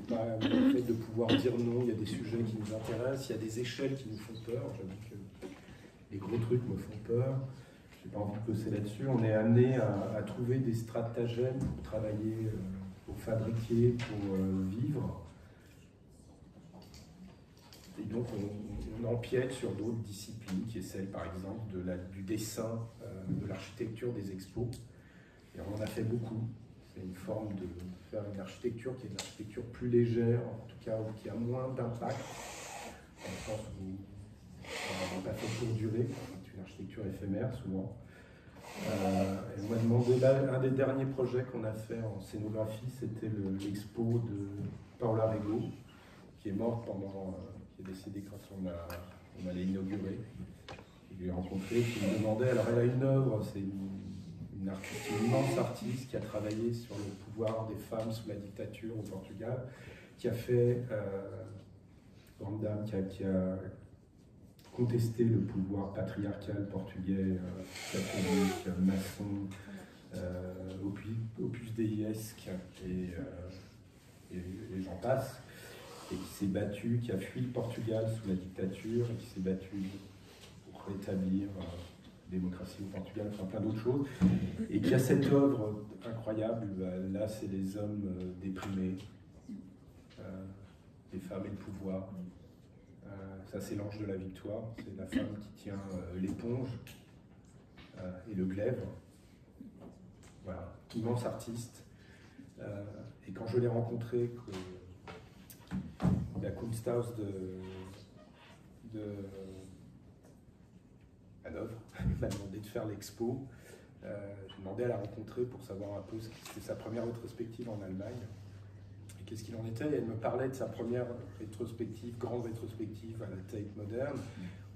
B: fait de pouvoir dire non. Il y a des sujets qui nous intéressent, il y a des échelles qui nous font peur. J'avoue que les gros trucs me font peur. Je n'ai pas envie de bosser là-dessus. On est amené à trouver des stratagèmes pour travailler, pour fabriquer, pour vivre. Et donc on empiète sur d'autres disciplines, qui est celle par exemple du dessin, de l'architecture des expos. Et on en a fait beaucoup. C'est une forme de faire une architecture qui est une architecture plus légère, en tout cas qui a moins d'impact, dans le sens où on n'a pas fait pour durer, c'est une architecture éphémère souvent. Et on m'a demandé, là, un des derniers projets qu'on a fait en scénographie, c'était l'expo de Paola Rego, qui est morte qui est décédée quand on allait inaugurer. Je l'ai rencontrée, qui me demandait, alors elle a une œuvre, c'est une immense artiste qui a travaillé sur le pouvoir des femmes sous la dictature au Portugal, qui a fait, grande dame, qui a contesté le pouvoir patriarcal portugais, catholique, maçon, opus déiesque, et j'en passe, et qui s'est battu, qui a fui le Portugal sous la dictature, et qui s'est battu pour rétablir démocratie au Portugal, enfin plein d'autres choses, et qui a cette œuvre incroyable. Là, c'est les hommes déprimés, les femmes et le pouvoir. Ça, c'est l'ange de la victoire, c'est la femme qui tient l'éponge et le glaive. Voilà, immense artiste. Et quand je l'ai rencontré, la Kunsthaus de Hanovre m'a demandé de faire l'expo. J'ai demandé à la rencontrer pour savoir un peu ce qui c'était sa première rétrospective en Allemagne et qu'est-ce qu'il en était. Et elle me parlait de sa première rétrospective, grande rétrospective à la Tate moderne,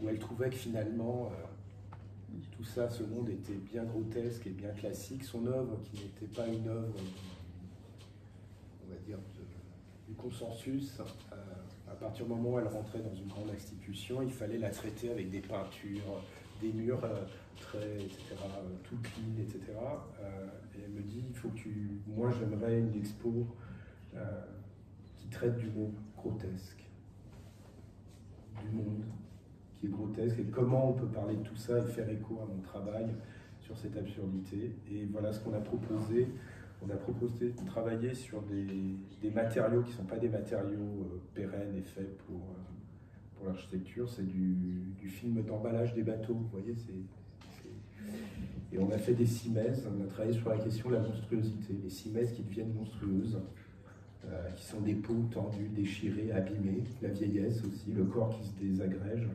B: où elle trouvait que finalement tout ça, ce monde était bien grotesque et bien classique. Son œuvre, qui n'était pas une œuvre, on va dire, du consensus, à partir du moment où elle rentrait dans une grande institution, il fallait la traiter avec des peintures, des murs très, etc., tout clean, etc. Et elle me dit, il faut que moi j'aimerais une expo qui traite du mot grotesque, du monde qui est grotesque, et comment on peut parler de tout ça et faire écho à mon travail sur cette absurdité. Et voilà ce qu'on a proposé. On a proposé de travailler sur des matériaux qui ne sont pas des matériaux pérennes et faits pour l'architecture, c'est du film d'emballage des bateaux, vous voyez, et on a fait des cimaises, on a travaillé sur la question de la monstruosité, les cimaises qui deviennent monstrueuses, qui sont des peaux tendues, déchirées, abîmées, la vieillesse aussi, le corps qui se désagrège,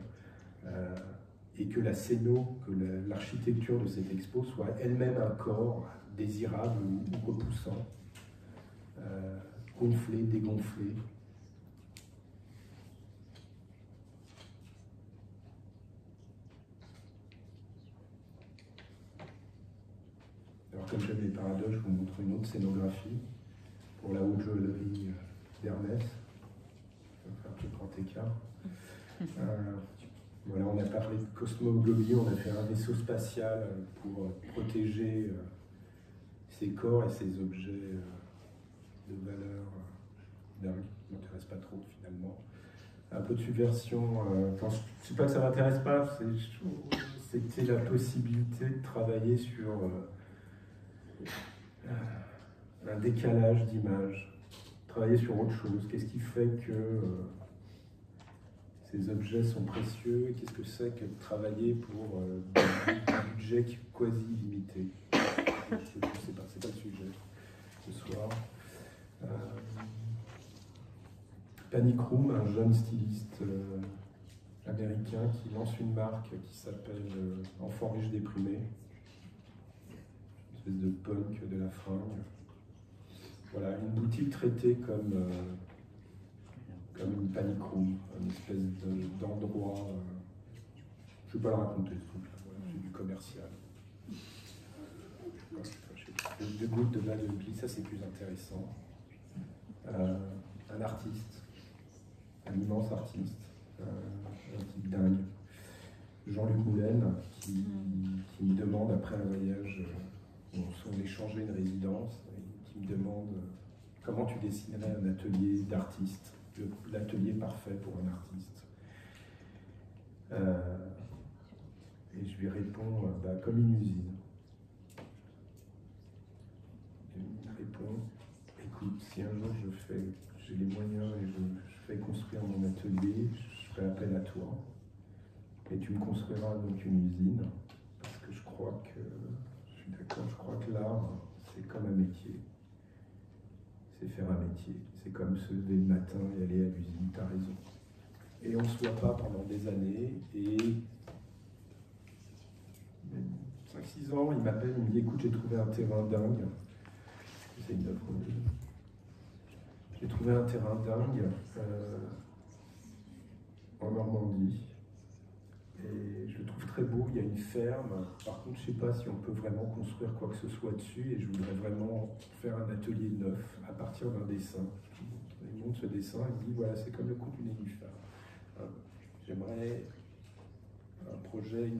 B: et que la scéno, que l'architecture de cette expo soit elle-même un corps désirable ou repoussant, gonflé, dégonflé. Alors comme j'aime les paradoxes, je vous montre une autre scénographie pour la haute joaillerie d'Hermès. Ça va faire un peu grand écart. Voilà, on a parlé de cosmoglobie, on a fait un vaisseau spatial pour protéger ces corps et ces objets de valeur dingue, qui ne m'intéresse pas trop finalement. Un peu de subversion, enfin, je ne sais pas que ça ne m'intéresse pas, c'était la possibilité de travailler sur un décalage d'image, travailler sur autre chose. Qu'est-ce qui fait que ces objets sont précieux et qu'est-ce que c'est que de travailler pour un budget quasi limité? Je ne sais pas, c'est pas le sujet ce soir. Panic Room, un jeune styliste américain qui lance une marque qui s'appelle Enfants riches déprimés, une espèce de punk de la fringue. Voilà, une boutique traitée comme une panic room, une espèce d'endroit. Je ne vais pas le raconter ce truc, voilà, c'est du commercial. De gouttes de bas de bille, ça c'est plus intéressant. Un artiste, un immense artiste, un type dingue, Jean-Luc Moulin, qui me demande après un voyage, on échangeait une résidence, et qui me demande comment tu dessinerais un atelier d'artiste, l'atelier parfait pour un artiste. Et je lui réponds comme une usine. Il me répond, écoute, si un jour j'ai les moyens et je fais construire mon atelier, je ferai appel à toi. Et tu me construiras donc une usine, parce que je crois que l'art, c'est comme un métier. C'est faire un métier. C'est comme se lever le matin et aller à l'usine, t'as raison. Et on ne se voit pas pendant des années, et 5-6 ans, il m'appelle, il me dit, écoute, j'ai trouvé un terrain dingue. C'est une œuvre de... J'ai trouvé un terrain dingue en Normandie. Et je le trouve très beau, il y a une ferme. Par contre, je ne sais pas si on peut vraiment construire quoi que ce soit dessus, et je voudrais vraiment faire un atelier neuf à partir d'un dessin. Il montre ce dessin, il dit, voilà, c'est comme le coup du nénuphar. J'aimerais un projet,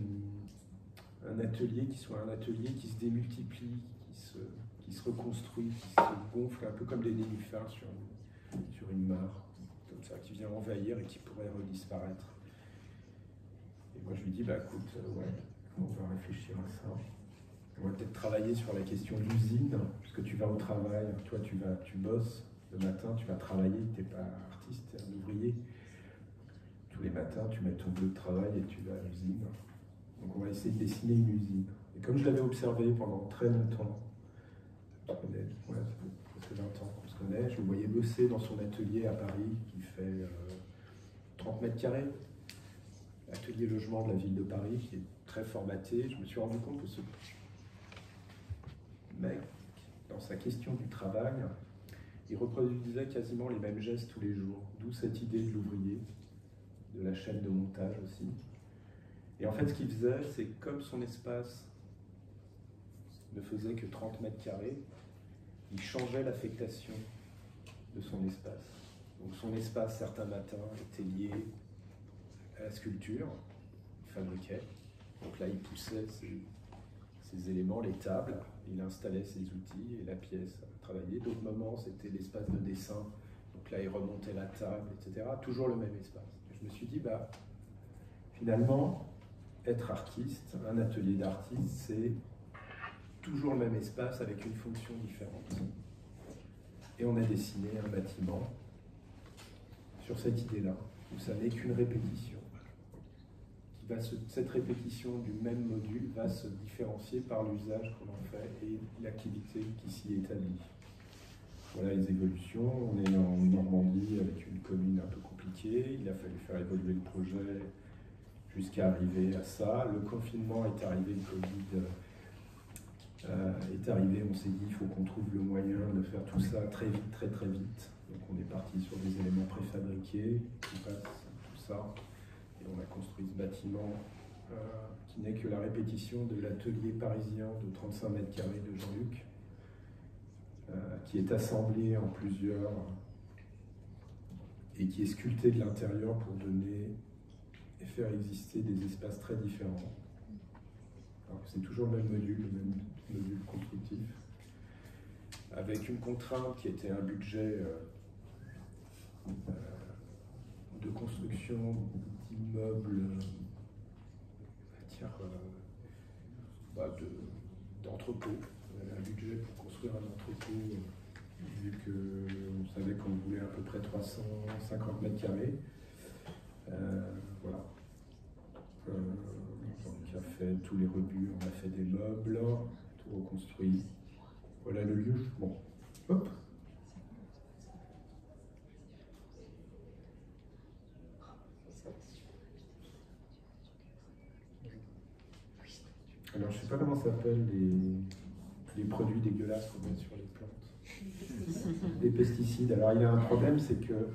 B: un atelier qui soit un atelier qui se démultiplie, qui se reconstruit, qui se gonfle, un peu comme les nénuphars sur une mare, comme ça, qui vient envahir et qui pourrait redisparaître. Et moi je lui dis, écoute, ouais, on va réfléchir à ça. On va peut-être travailler sur la question de l'usine, puisque tu vas au travail, toi tu bosses le matin, tu vas travailler, tu n'es pas artiste, tu es un ouvrier. Tous les matins, tu mets ton bleu de travail et tu vas à l'usine. Donc on va essayer de dessiner une usine. Et comme je l'avais observé pendant très longtemps, je connais, ouais, ça fait 20 ans qu'on se connaît, je me voyais bosser dans son atelier à Paris qui fait 30 mètres carrés. Atelier logement de la ville de Paris qui est très formaté. Je me suis rendu compte que ce mec, dans sa question du travail, il reproduisait quasiment les mêmes gestes tous les jours, d'où cette idée de l'ouvrier, de la chaîne de montage aussi. Et en fait, ce qu'il faisait, c'est comme son espace ne faisait que 30 mètres carrés, il changeait l'affectation de son espace. Donc son espace, certains matins, était lié à la sculpture, il fabriquait. Donc là, il poussait ses éléments, les tables, il installait ses outils et la pièce à travailler. D'autres moments, c'était l'espace de dessin. Donc là, il remontait la table, etc. Toujours le même espace. Et je me suis dit, finalement, être artiste, un atelier d'artiste, c'est toujours le même espace avec une fonction différente. Et on a dessiné un bâtiment sur cette idée-là, où ça n'est qu'une répétition. Cette répétition du même module va se différencier par l'usage qu'on en fait et l'activité qui s'y établit. voilà les évolutions. On est en Normandie avec une commune un peu compliquée. Il a fallu faire évoluer le projet jusqu'à arriver à ça. Le confinement est arrivé, le Covid est arrivé. On s'est dit il faut qu'on trouve le moyen de faire tout ça très vite, très très vite. Donc on est parti sur des éléments préfabriqués, qui passent tout ça. Et on a construit ce bâtiment qui n'est que la répétition de l'atelier parisien de 35 mètres carrés de Jean-Luc, qui est assemblé en plusieurs et qui est sculpté de l'intérieur pour donner et faire exister des espaces très différents. Alors c'est toujours le même module constructif, avec une contrainte qui était un budget de construction d'immeubles, d'entrepôts, un budget pour construire un entrepôt, vu qu'on savait qu'on voulait à peu près 350 mètres carrés. Voilà. Donc on a fait tous les rebuts, on a fait des meubles, tout reconstruit. Voilà le lieu. Bon, hop. Alors je sais pas comment s'appellent les produits dégueulasses qu'on met sur les plantes. Des pesticides. Alors il y a un problème, c'est que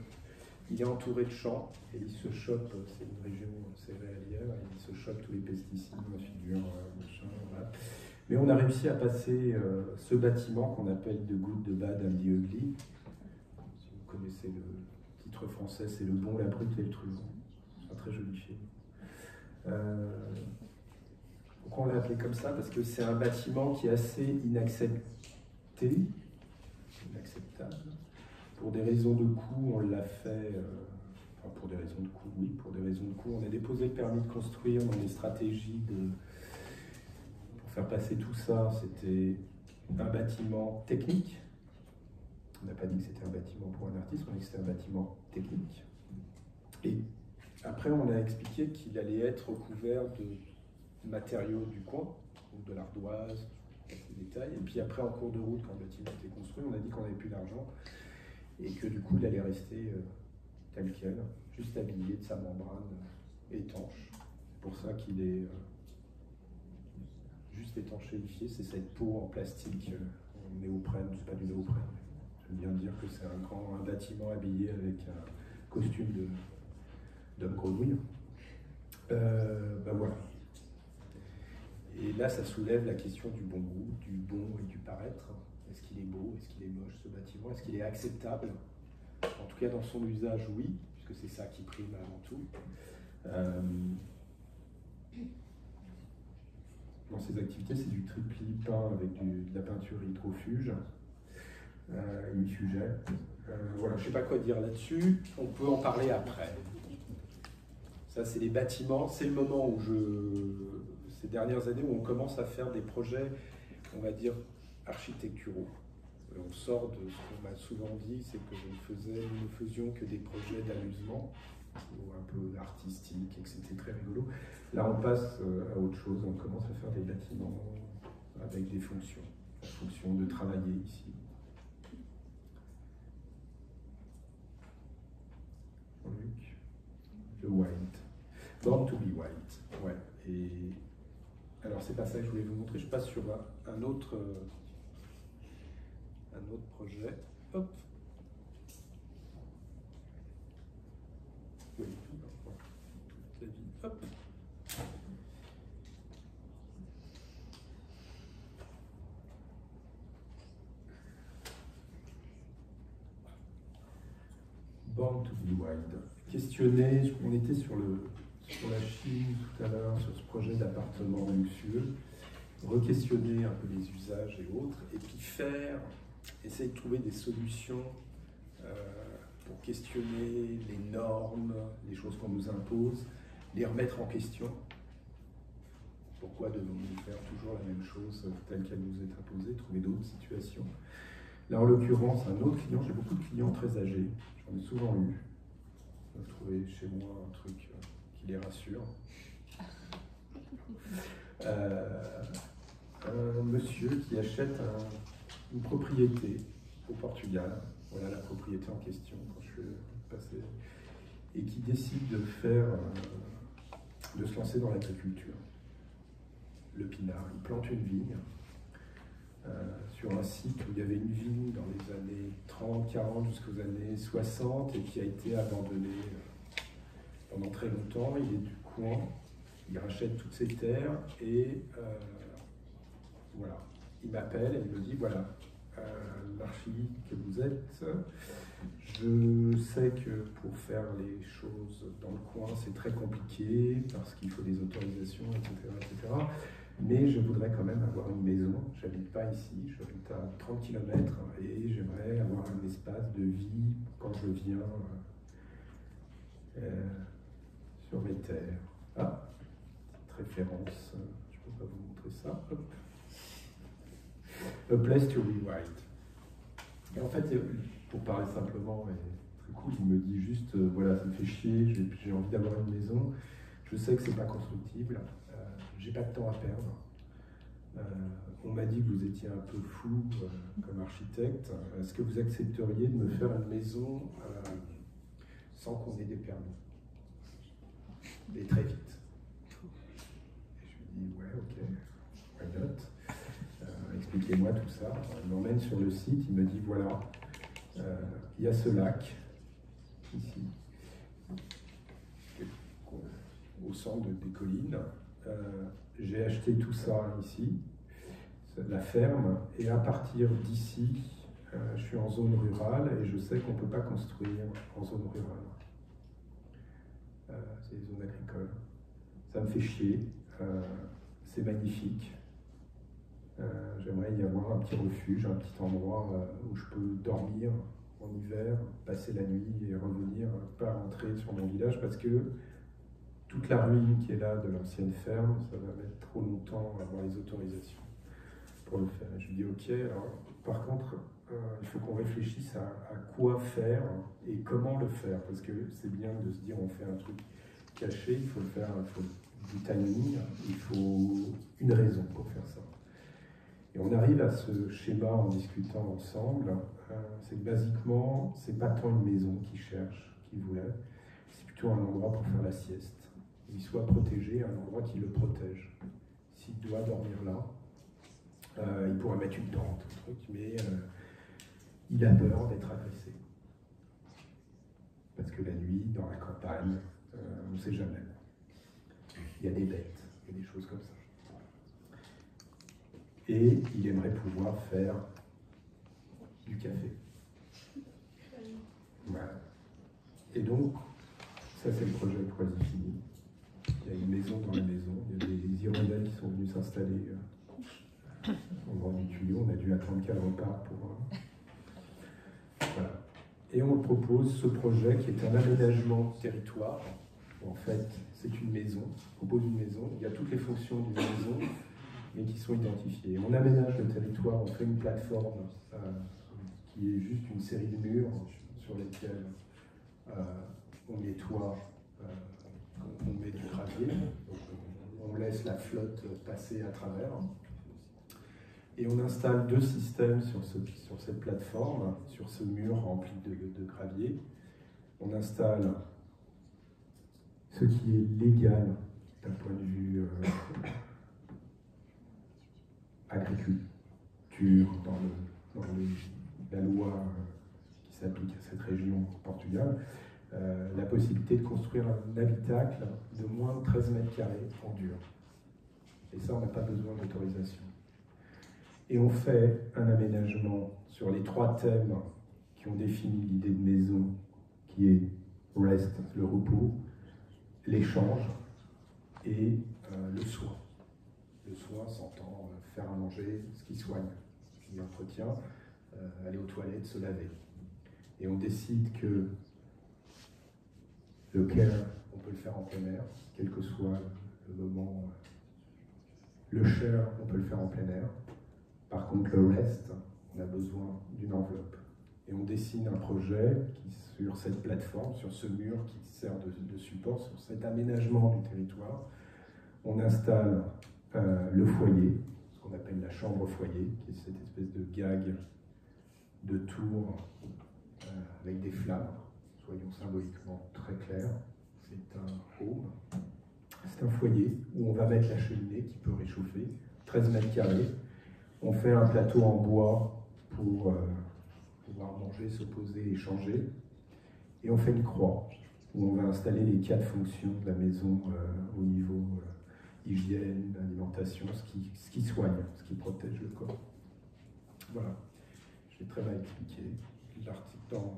B: il est entouré de champs et il se chope, c'est une région céréalière, et il se chope tous les pesticides, la figure, machin, voilà. Mais on a réussi à passer ce bâtiment qu'on appelle The Good, The Bad and The Ugly. Si vous connaissez le titre français, c'est Le Bon, la Brute et le Truand. C'est un très joli film. Pourquoi on l'a appelé comme ça? Parce que c'est un bâtiment qui est assez inacceptable. Pour des raisons de coût, on l'a fait, enfin pour des raisons de coût, oui, pour des raisons de coût, on a déposé le permis de construire dans les stratégies pour faire passer tout ça. C'était un bâtiment technique. On n'a pas dit que c'était un bâtiment pour un artiste, on a dit que c'était un bâtiment technique. Et après, on a expliqué qu'il allait être recouvert de matériaux du coin, donc de l'ardoise, des détails. Et puis après, en cours de route, quand le bâtiment était construit, on a dit qu'on n'avait plus d'argent. Et que du coup, il allait rester tel quel, juste habillé de sa membrane étanche. C'est pour ça qu'il est juste étanchéifié, c'est cette peau en plastique en néoprène, c'est pas du néoprène. J'aime bien dire que c'est un bâtiment habillé avec un costume d'homme grenouille. Ben voilà. Et là, ça soulève la question du bon goût, du bon et du paraître. Est-ce qu'il est beau? Est-ce qu'il est moche, ce bâtiment? Est-ce qu'il est acceptable? En tout cas, dans son usage, oui, puisque c'est ça qui prime avant tout. Dans ses activités, c'est du tripli peint avec de la peinture hydrofuge, sujet. Voilà, je ne sais pas quoi dire là-dessus. On peut en parler après. Ça, c'est les bâtiments. C'est le moment où ces dernières années, où on commence à faire des projets, on va dire, architecturaux. On sort de ce qu'on m'a souvent dit, c'est que nous ne faisions que des projets d'amusement, ou un peu artistiques, et que c'était très rigolo. Là, on passe à autre chose, on commence à faire des bâtiments avec des fonctions. La fonction de travailler ici. Jean-Luc. Le white. Born to be white. Ouais. Et alors, c'est pas ça que je voulais vous montrer. Je passe sur un autre projet. Hop. Oui. La vie. Hop. Born to be wild. Questionner, on était sur la Chine tout à l'heure, sur ce projet d'appartement luxueux, re-questionner un peu les usages et autres, et puis essayer de trouver des solutions pour questionner les normes, les choses qu'on nous impose, les remettre en question. Pourquoi devons-nous faire toujours la même chose telle qu'elle nous est imposée, trouver d'autres situations? Là, en l'occurrence, un autre client, j'ai beaucoup de clients très âgés, j'en ai souvent eu. Ils peuvent trouver chez moi un truc qui les rassure. Un monsieur qui achète une propriété au Portugal, voilà la propriété en question quand je suis passé, et qui décide de se lancer dans l'agriculture. Le pinard, il plante une vigne sur un site où il y avait une vigne dans les années 30, 40 jusqu'aux années 60 et qui a été abandonnée pendant très longtemps. Il est du coin, il rachète toutes ses terres et voilà, il m'appelle et il me dit voilà, l'archi que vous êtes, je sais que pour faire les choses dans le coin c'est très compliqué parce qu'il faut des autorisations, etc., etc. Mais je voudrais quand même avoir une maison. J'habite pas ici, j'habite à 30 km et j'aimerais avoir un espace de vie quand je viens sur mes terres. Ah, petite référence, je peux pas vous montrer ça. Hop. A place to rewrite. Et en fait, pour parler simplement et très cool, il me dit juste voilà, ça me fait chier, j'ai envie d'avoir une maison, je sais que c'est pas constructible. J'ai pas de temps à perdre. On m'a dit que vous étiez un peu fou comme architecte. Est-ce que vous accepteriez de me faire une maison sans qu'on ait des permis? Et très vite. Et je lui dis ouais, ok, why not? Expliquez-moi tout ça. Il m'emmène sur le site, il me dit voilà, il y a ce lac ici, au centre des collines. J'ai acheté tout ça ici, la ferme, et à partir d'ici, je suis en zone rurale et je sais qu'on ne peut pas construire en zone rurale. C'est les zones agricoles. Ça me fait chier, c'est magnifique. J'aimerais y avoir un petit refuge, un petit endroit où je peux dormir en hiver, passer la nuit et revenir, pas rentrer sur mon village parce que toute la ruine qui est là de l'ancienne ferme, ça va mettre trop longtemps à avoir les autorisations pour le faire. Et je dis ok, alors, par contre, il faut qu'on réfléchisse à quoi faire et comment le faire, parce que c'est bien de se dire on fait un truc caché, il faut le faire, il faut du timing, il faut une raison pour faire ça. Et on arrive à ce schéma en discutant ensemble, c'est que basiquement, c'est pas tant une maison qu'il cherche, qu'il voulait, c'est plutôt un endroit pour faire la sieste. Il soit protégé, un endroit qui le protège. S'il doit dormir là, il pourrait mettre une tente, un truc, mais il a peur d'être agressé. Parce que la nuit, dans la campagne, on ne sait jamais. Il y a des bêtes, il y a des choses comme ça. Et il aimerait pouvoir faire du café. Voilà. Et donc, ça c'est le projet Quasi-Fini. Il y a une maison dans la maison, il y a des hirondelles qui sont venus s'installer au bord du tuyau. On a dû attendre qu'elle repart pour... Voilà. Et on propose ce projet qui est un aménagement territoire. En fait, c'est une maison. On propose une maison. Il y a toutes les fonctions d'une maison, mais qui sont identifiées. On aménage le territoire, on fait une plateforme qui est juste une série de murs sur lesquels on nettoie, on met du gravier, donc on laisse la flotte passer à travers. Et on installe deux systèmes sur cette plateforme, sur ce mur rempli de gravier. On installe ce qui est légal d'un point de vue agriculture, dans la loi qui s'applique à cette région au Portugal, la possibilité de construire un habitacle de moins de 13 mètres carrés en dur. Et ça, on n'a pas besoin d'autorisation. Et on fait un aménagement sur les trois thèmes qui ont défini l'idée de maison, qui est rest, le repos, l'échange et le soin. Le soin s'entend faire à manger, ce qui soigne, ce qui entretient, aller aux toilettes, se laver. Et on décide que le care, on peut le faire en plein air, quel que soit le moment. Le share, on peut le faire en plein air. Par contre, le reste, on a besoin d'une enveloppe. Et on dessine un projet qui, sur cette plateforme, sur ce mur qui sert de support, sur cet aménagement du territoire, on installe le foyer, ce qu'on appelle la chambre foyer, qui est cette espèce de gag de tours avec des flammes, soyons symboliquement très clairs. C'est un home, c'est un foyer où on va mettre la cheminée qui peut réchauffer, 13 mètres carrés. On fait un plateau en bois pour pouvoir manger, se poser, échanger. Et on fait une croix où on va installer les 4 fonctions de la maison au niveau hygiène, alimentation, ce qui soigne, ce qui protège le corps. Voilà, j'ai très mal expliqué. L'article dans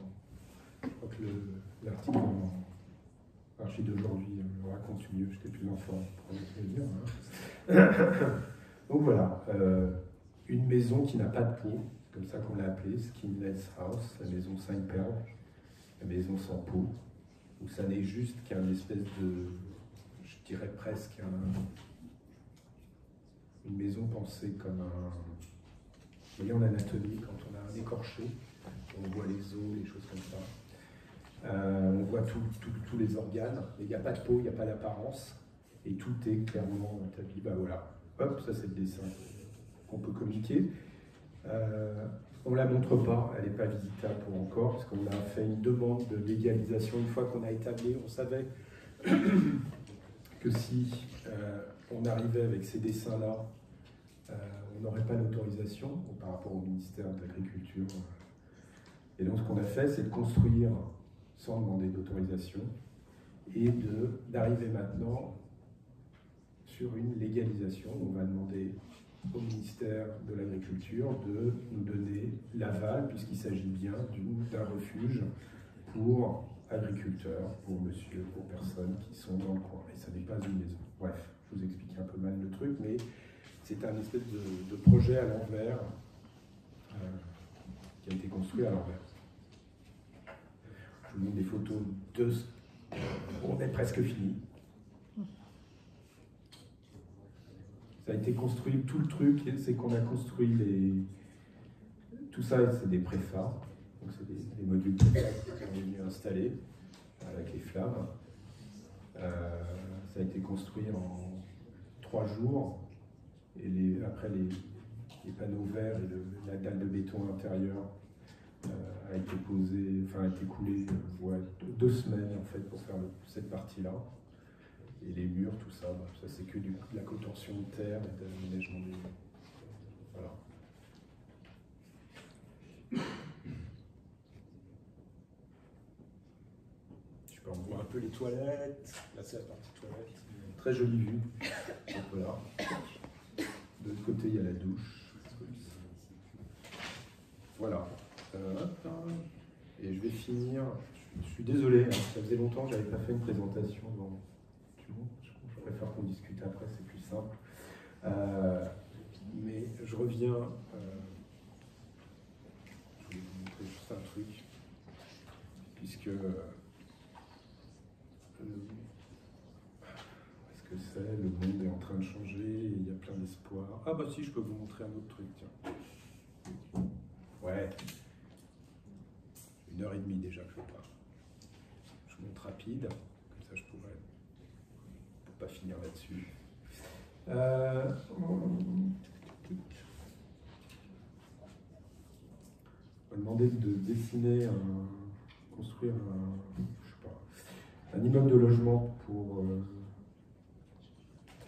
B: Archie d'aujourd'hui me raconte mieux, j'étais plus enfant pour le dire. Hein. Donc voilà, une maison qui n'a pas de peau, c'est comme ça qu'on l'a appelée, Skinless House, la maison 5 perles, la maison sans peau, où ça n'est juste qu'un espèce de, je dirais presque une maison pensée comme un... Vous voyez en anatomie, quand on a un écorché, on voit les os, les choses comme ça. On voit tous les organes, mais il n'y a pas de peau, il n'y a pas d'apparence, et tout est clairement établi. Bah voilà, hop, ça c'est le dessin qu'on peut communiquer. On ne la montre pas, elle n'est pas visitable pour encore, parce qu'on a fait une demande de légalisation. Une fois qu'on a établi, on savait que si on arrivait avec ces dessins-là, on n'aurait pas l'autorisation par rapport au ministère de l'Agriculture. Et donc ce qu'on a fait, c'est de construire sans demander d'autorisation et d'arriver maintenant sur une légalisation. On va demander au ministère de l'Agriculture de nous donner l'aval, puisqu'il s'agit bien d'un refuge pour agriculteurs, pour monsieur, pour personnes qui sont dans le coin. Et ça n'est pas une maison. Bref, je vous explique un peu mal le truc, mais c'est un espèce de projet à l'envers qui a été construit à l'envers. Je vous montre des photos de... On est presque fini. Ça a été construit, tout le truc, c'est qu'on a construit tout ça, c'est des préfats, donc c'est des modules préfats qu'on est venu installer avec les flammes. Ça a été construit en 3 jours, et après les panneaux verts et la dalle de béton intérieure a été posée, enfin a été coulée 2 semaines en fait pour faire cette partie-là. Et les murs, tout ça, ça c'est que de la contorsion de terre et de l'aménagement des murs. Voilà. Je peux en voir un peu les toilettes. Là c'est la partie toilette. Très jolie vue. Donc voilà. De l'autre côté il y a la douche. Voilà. Et je vais finir. Je suis désolé, hein, ça faisait longtemps que je n'avais pas fait une présentation dans tout le monde. Je préfère qu'on discute après, c'est plus simple. Mais je reviens. Je vais vous montrer juste un truc, puisque est-ce que c'est, le monde est en train de changer, et il y a plein d'espoir. Ah bah si, je peux vous montrer un autre truc, tiens. Ouais. 1h30 déjà que je parle. Je monte rapide, comme ça je pourrais pas finir là-dessus. On m'a demandé de dessiner, construire un immeuble de logement pour...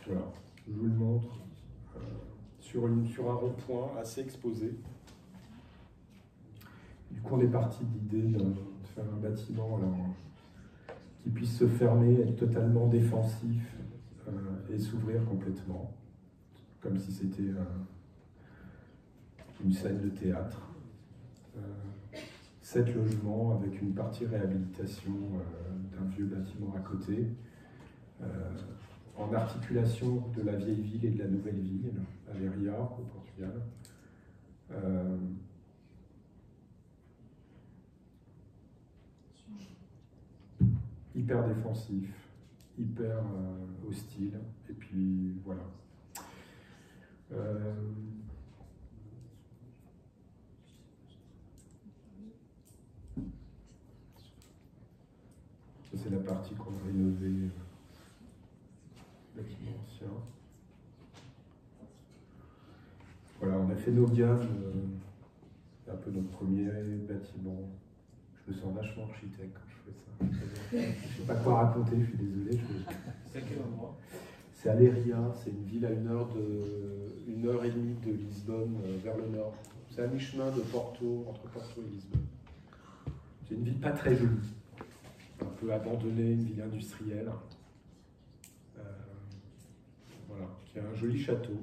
B: voilà, je vous le montre, sur un rond-point assez exposé. Du coup, on est parti de l'idée de faire un bâtiment qui puisse se fermer, être totalement défensif et s'ouvrir complètement, comme si c'était une scène de théâtre. 7 logements avec une partie réhabilitation d'un vieux bâtiment à côté, en articulation de la vieille ville et de la nouvelle ville, à Leiria, au Portugal. Hyper défensif, hyper hostile, et puis voilà. Ça c'est la partie qu'on a rénovée, bâtiment ancien. Voilà, on a fait nos gammes, un peu notre premier bâtiment. Je me sens vachement architecte quand je fais ça. Je ne sais pas quoi raconter, je suis désolé.
C: C'est à quel endroit?
B: C'est à Leiria, c'est une ville à 1h30 de Lisbonne vers le nord. C'est à mi-chemin de Porto, entre Porto et Lisbonne. C'est une ville pas très jolie, un peu abandonnée, une ville industrielle. Voilà, qui a un joli château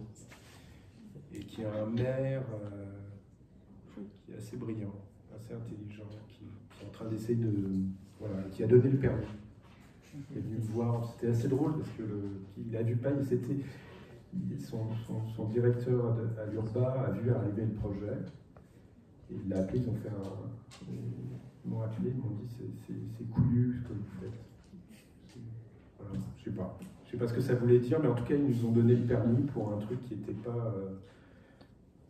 B: et qui a un maire qui est assez brillant, assez intelligent, qui est en train d'essayer de... Voilà, qui a donné le permis. Il est venu me voir, c'était assez drôle parce que il a vu pas, son directeur à l'Urba a vu arriver le projet. Et il l'a appelé, ils ont fait ils m'ont appelé, ils m'ont dit c'est couillu ce que vous faites. Voilà, je sais pas ce que ça voulait dire, mais en tout cas ils nous ont donné le permis pour un truc qui n'était pas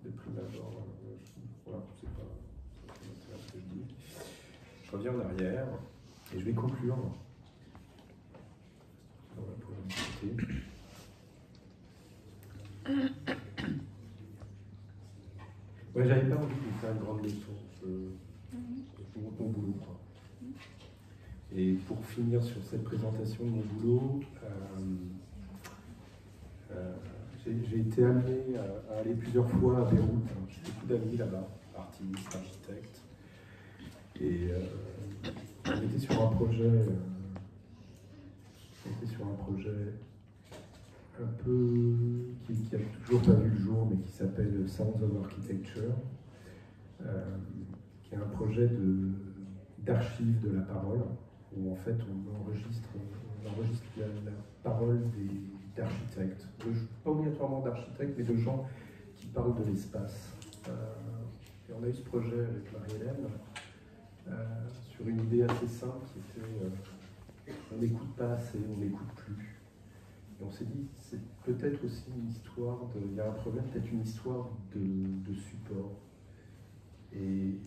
B: de prime abord. Voilà, je sais pas ce que je dis. Je reviens en arrière et je vais conclure. On va pouvoir discuter. Ouais, j'avais pas envie de vous faire une grande leçon. Mon boulot, quoi. Et pour finir sur cette présentation de mon boulot, j'ai été amené à aller plusieurs fois à Beyrouth. J'ai beaucoup d'amis là-bas, artistes, architectes. Et on était sur un projet. Un peu qui a toujours pas vu le jour, mais qui s'appelle Sounds of Architecture, qui est un projet d'archives de la parole, où en fait on enregistre la parole d'architectes, pas obligatoirement d'architectes, mais de gens qui parlent de l'espace. Et on a eu ce projet avec Marie-Hélène sur une idée assez simple, qui était on n'écoute pas assez, on n'écoute plus. Et on s'est dit, c'est peut-être aussi une histoire il y a un problème, peut-être une histoire de support. Et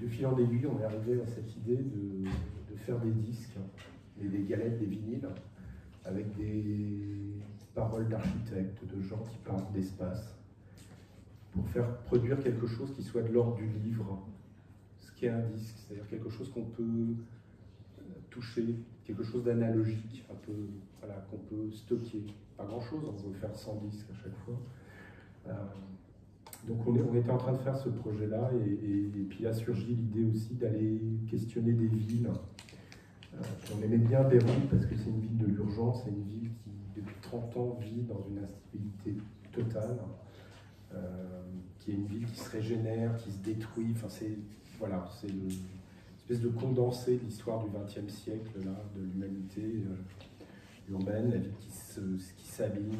B: de fil en aiguille, on est arrivé à cette idée de faire des disques et des galettes, des vinyles, avec des paroles d'architectes, de gens qui parlent d'espace, pour faire produire quelque chose qui soit de l'ordre du livre, ce qu'est un disque, c'est-à-dire quelque chose qu'on peut toucher, quelque chose d'analogique, un peu, voilà, qu'on peut stocker. Pas grand-chose, on veut faire 100 disques à chaque fois. Donc on était en train de faire ce projet-là, et puis a surgi l'idée aussi d'aller questionner des villes. On aimait bien Beyrouth parce que c'est une ville de l'urgence, c'est une ville qui, depuis 30 ans, vit dans une instabilité totale, qui est une ville qui se régénère, qui se détruit. Enfin, c'est une espèce de condensé de l'histoire du XXe siècle, là, de l'humanité urbaine, la ville qui s'abîme,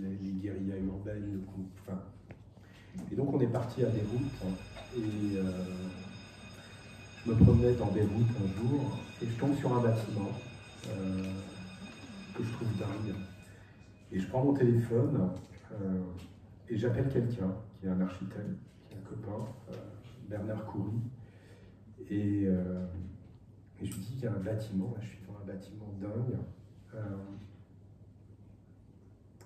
B: les guérillas urbaines, et donc on est parti à Beyrouth, et je me promenais dans Beyrouth un jour, et je tombe sur un bâtiment que je trouve dingue. Et je prends mon téléphone, et j'appelle quelqu'un, qui est un architecte, qui est un copain, Bernard Coury, et je lui dis, il y a un bâtiment, là, je suis dans un bâtiment dingue.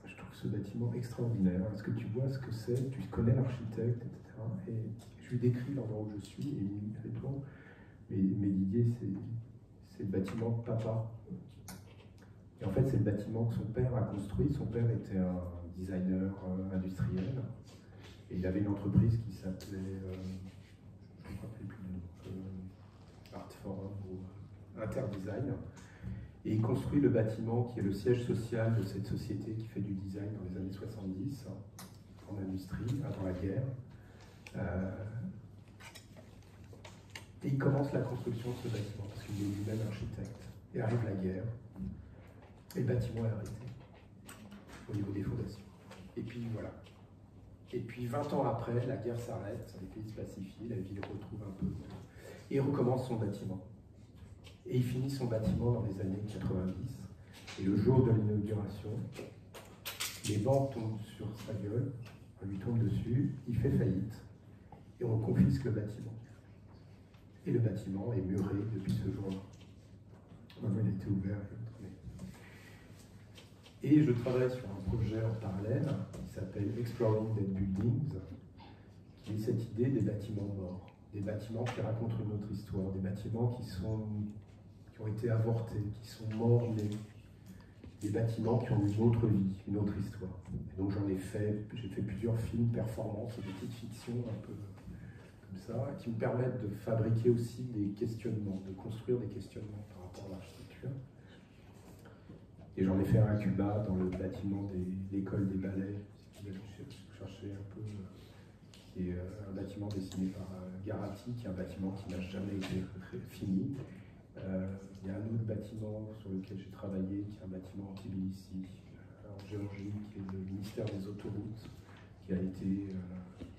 B: Je trouve ce bâtiment extraordinaire. Est-ce que tu vois ce que c'est? Tu connais l'architecte, etc. Et je lui décris l'endroit où je suis, et il me répond, mais Didier, c'est le bâtiment de papa. Et en fait, c'est le bâtiment que son père a construit. Son père était un designer industriel, et il avait une entreprise qui s'appelait, je ne me rappelle plus le nom, Artforum ou Interdesign. Et il construit le bâtiment qui est le siège social de cette société qui fait du design dans les années 70, en industrie, avant la guerre. Et il commence la construction de ce bâtiment, parce qu'il est lui-même architecte. Et arrive la guerre, et le bâtiment est arrêté, au niveau des fondations. Et puis voilà. Et puis 20 ans après, la guerre s'arrête, les pays se pacifient, la ville retrouve un peu... Et il recommence son bâtiment. Et il finit son bâtiment dans les années 90. Et le jour de l'inauguration, les banques tombent sur sa gueule, on lui tombe dessus, il fait faillite, et on confisque le bâtiment. Et le bâtiment est muré depuis ce jour-là. Maintenant, il a été ouvert. Et je travaille sur un projet en parallèle qui s'appelle Exploring Dead Buildings, j'ai cette idée des bâtiments morts, des bâtiments qui racontent une autre histoire, des bâtiments qui ont été avortés, qui sont morts nés, des bâtiments qui ont une autre vie, une autre histoire. Et donc j'ai fait plusieurs films, performances, des petites fictions un peu comme ça, qui me permettent de fabriquer aussi des questionnements, de construire des questionnements par rapport à l'architecture. Et j'en ai fait un à Cuba, dans le bâtiment de l'école des ballets, si vous allez chercher un peu, qui est un bâtiment dessiné par Garati, qui est un bâtiment qui n'a jamais été fini. Il y a un autre bâtiment sur lequel j'ai travaillé, qui est un bâtiment en Tbilissi, en Géorgie, qui est le ministère des Autoroutes, qui a été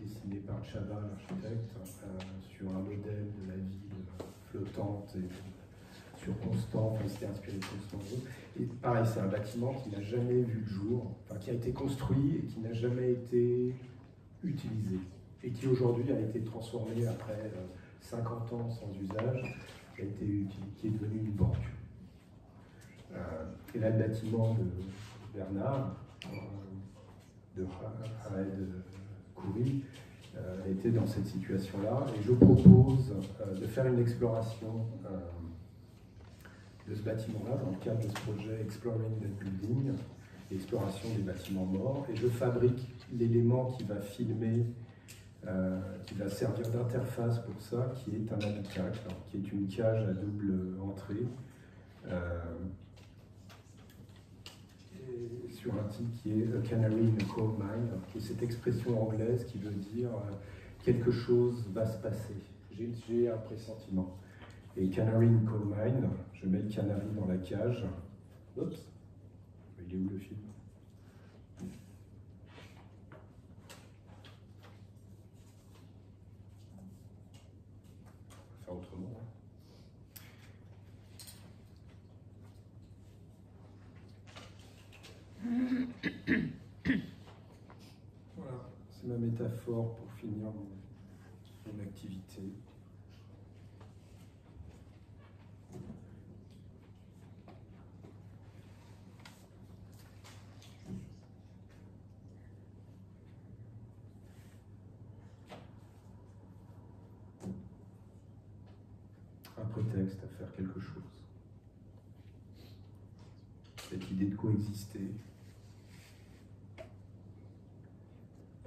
B: dessiné par Chava, l'architecte, sur un modèle de la ville flottante et sur Constant, enfin, c'était inspiré de Constant. Et pareil, c'est un bâtiment qui n'a jamais vu le jour, enfin, qui a été construit et qui n'a jamais été utilisé, et qui aujourd'hui a été transformé après 50 ans sans usage, qui est devenu une banque. Et là, le bâtiment de Bernard, de Haed Khoury, était dans cette situation-là. Et je propose de faire une exploration de ce bâtiment-là dans le cadre de ce projet Exploring Dead Building, exploration des bâtiments morts. Et je fabrique l'élément qui va filmer, qui va servir d'interface pour ça, qui est un habitacle, qui est une cage à double entrée, sur un titre qui est A Canary in a Coal Mine, qui est cette expression anglaise qui veut dire quelque chose va se passer. J'ai un pressentiment. Et Canary in a Coal Mine, je mets le canari dans la cage. Oups, il est où le film ? Autrement. Voilà, c'est ma métaphore pour finir mon activité. Un prétexte à faire quelque chose. Cette idée de coexister.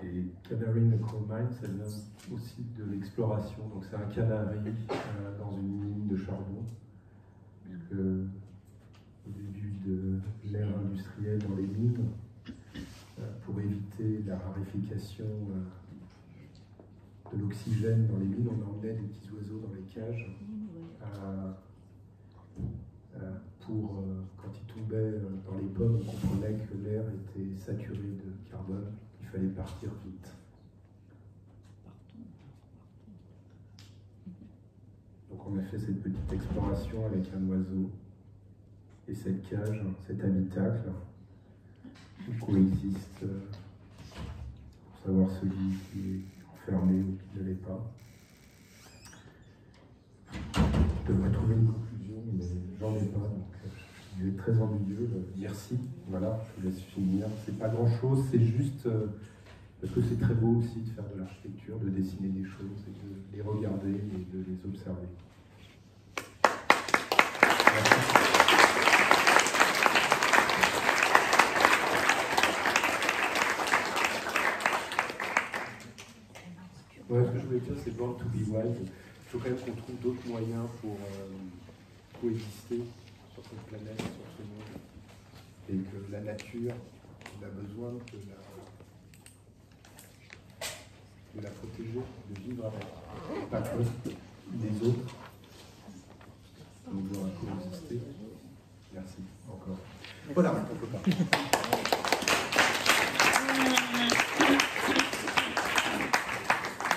B: Et Canary in a Coal Mine, ça vient aussi de l'exploration. Donc c'est un canari dans une mine de charbon. Puisque au début de l'ère industrielle dans les mines, pour éviter la raréfaction de l'oxygène dans les mines, on emmenait des petits oiseaux dans les cages pour, quand ils tombaient dans les pommes, on comprenait que l'air était saturé de carbone, il fallait partir vite. Donc on a fait cette petite exploration avec un oiseau et cette cage, cet habitacle, où coexiste pour savoir celui qui est enfermé ou qui ne l'est pas. Je devrais trouver une conclusion, mais j'en ai pas, donc je vais être très ennuyeux. Merci, voilà, je vous laisse finir. C'est pas grand chose, c'est juste parce que c'est très beau aussi de faire de l'architecture, de dessiner des choses et de les regarder et de les observer. Merci. Ouais, ce que je voulais dire, c'est Born to be Wild. Il faut quand même qu'on trouve d'autres moyens pour coexister sur cette planète, sur ce monde. Et que la nature, on a besoin de la protéger, de vivre avec, pas que des autres. On doit coexister. Merci encore. Voilà, on peut pas.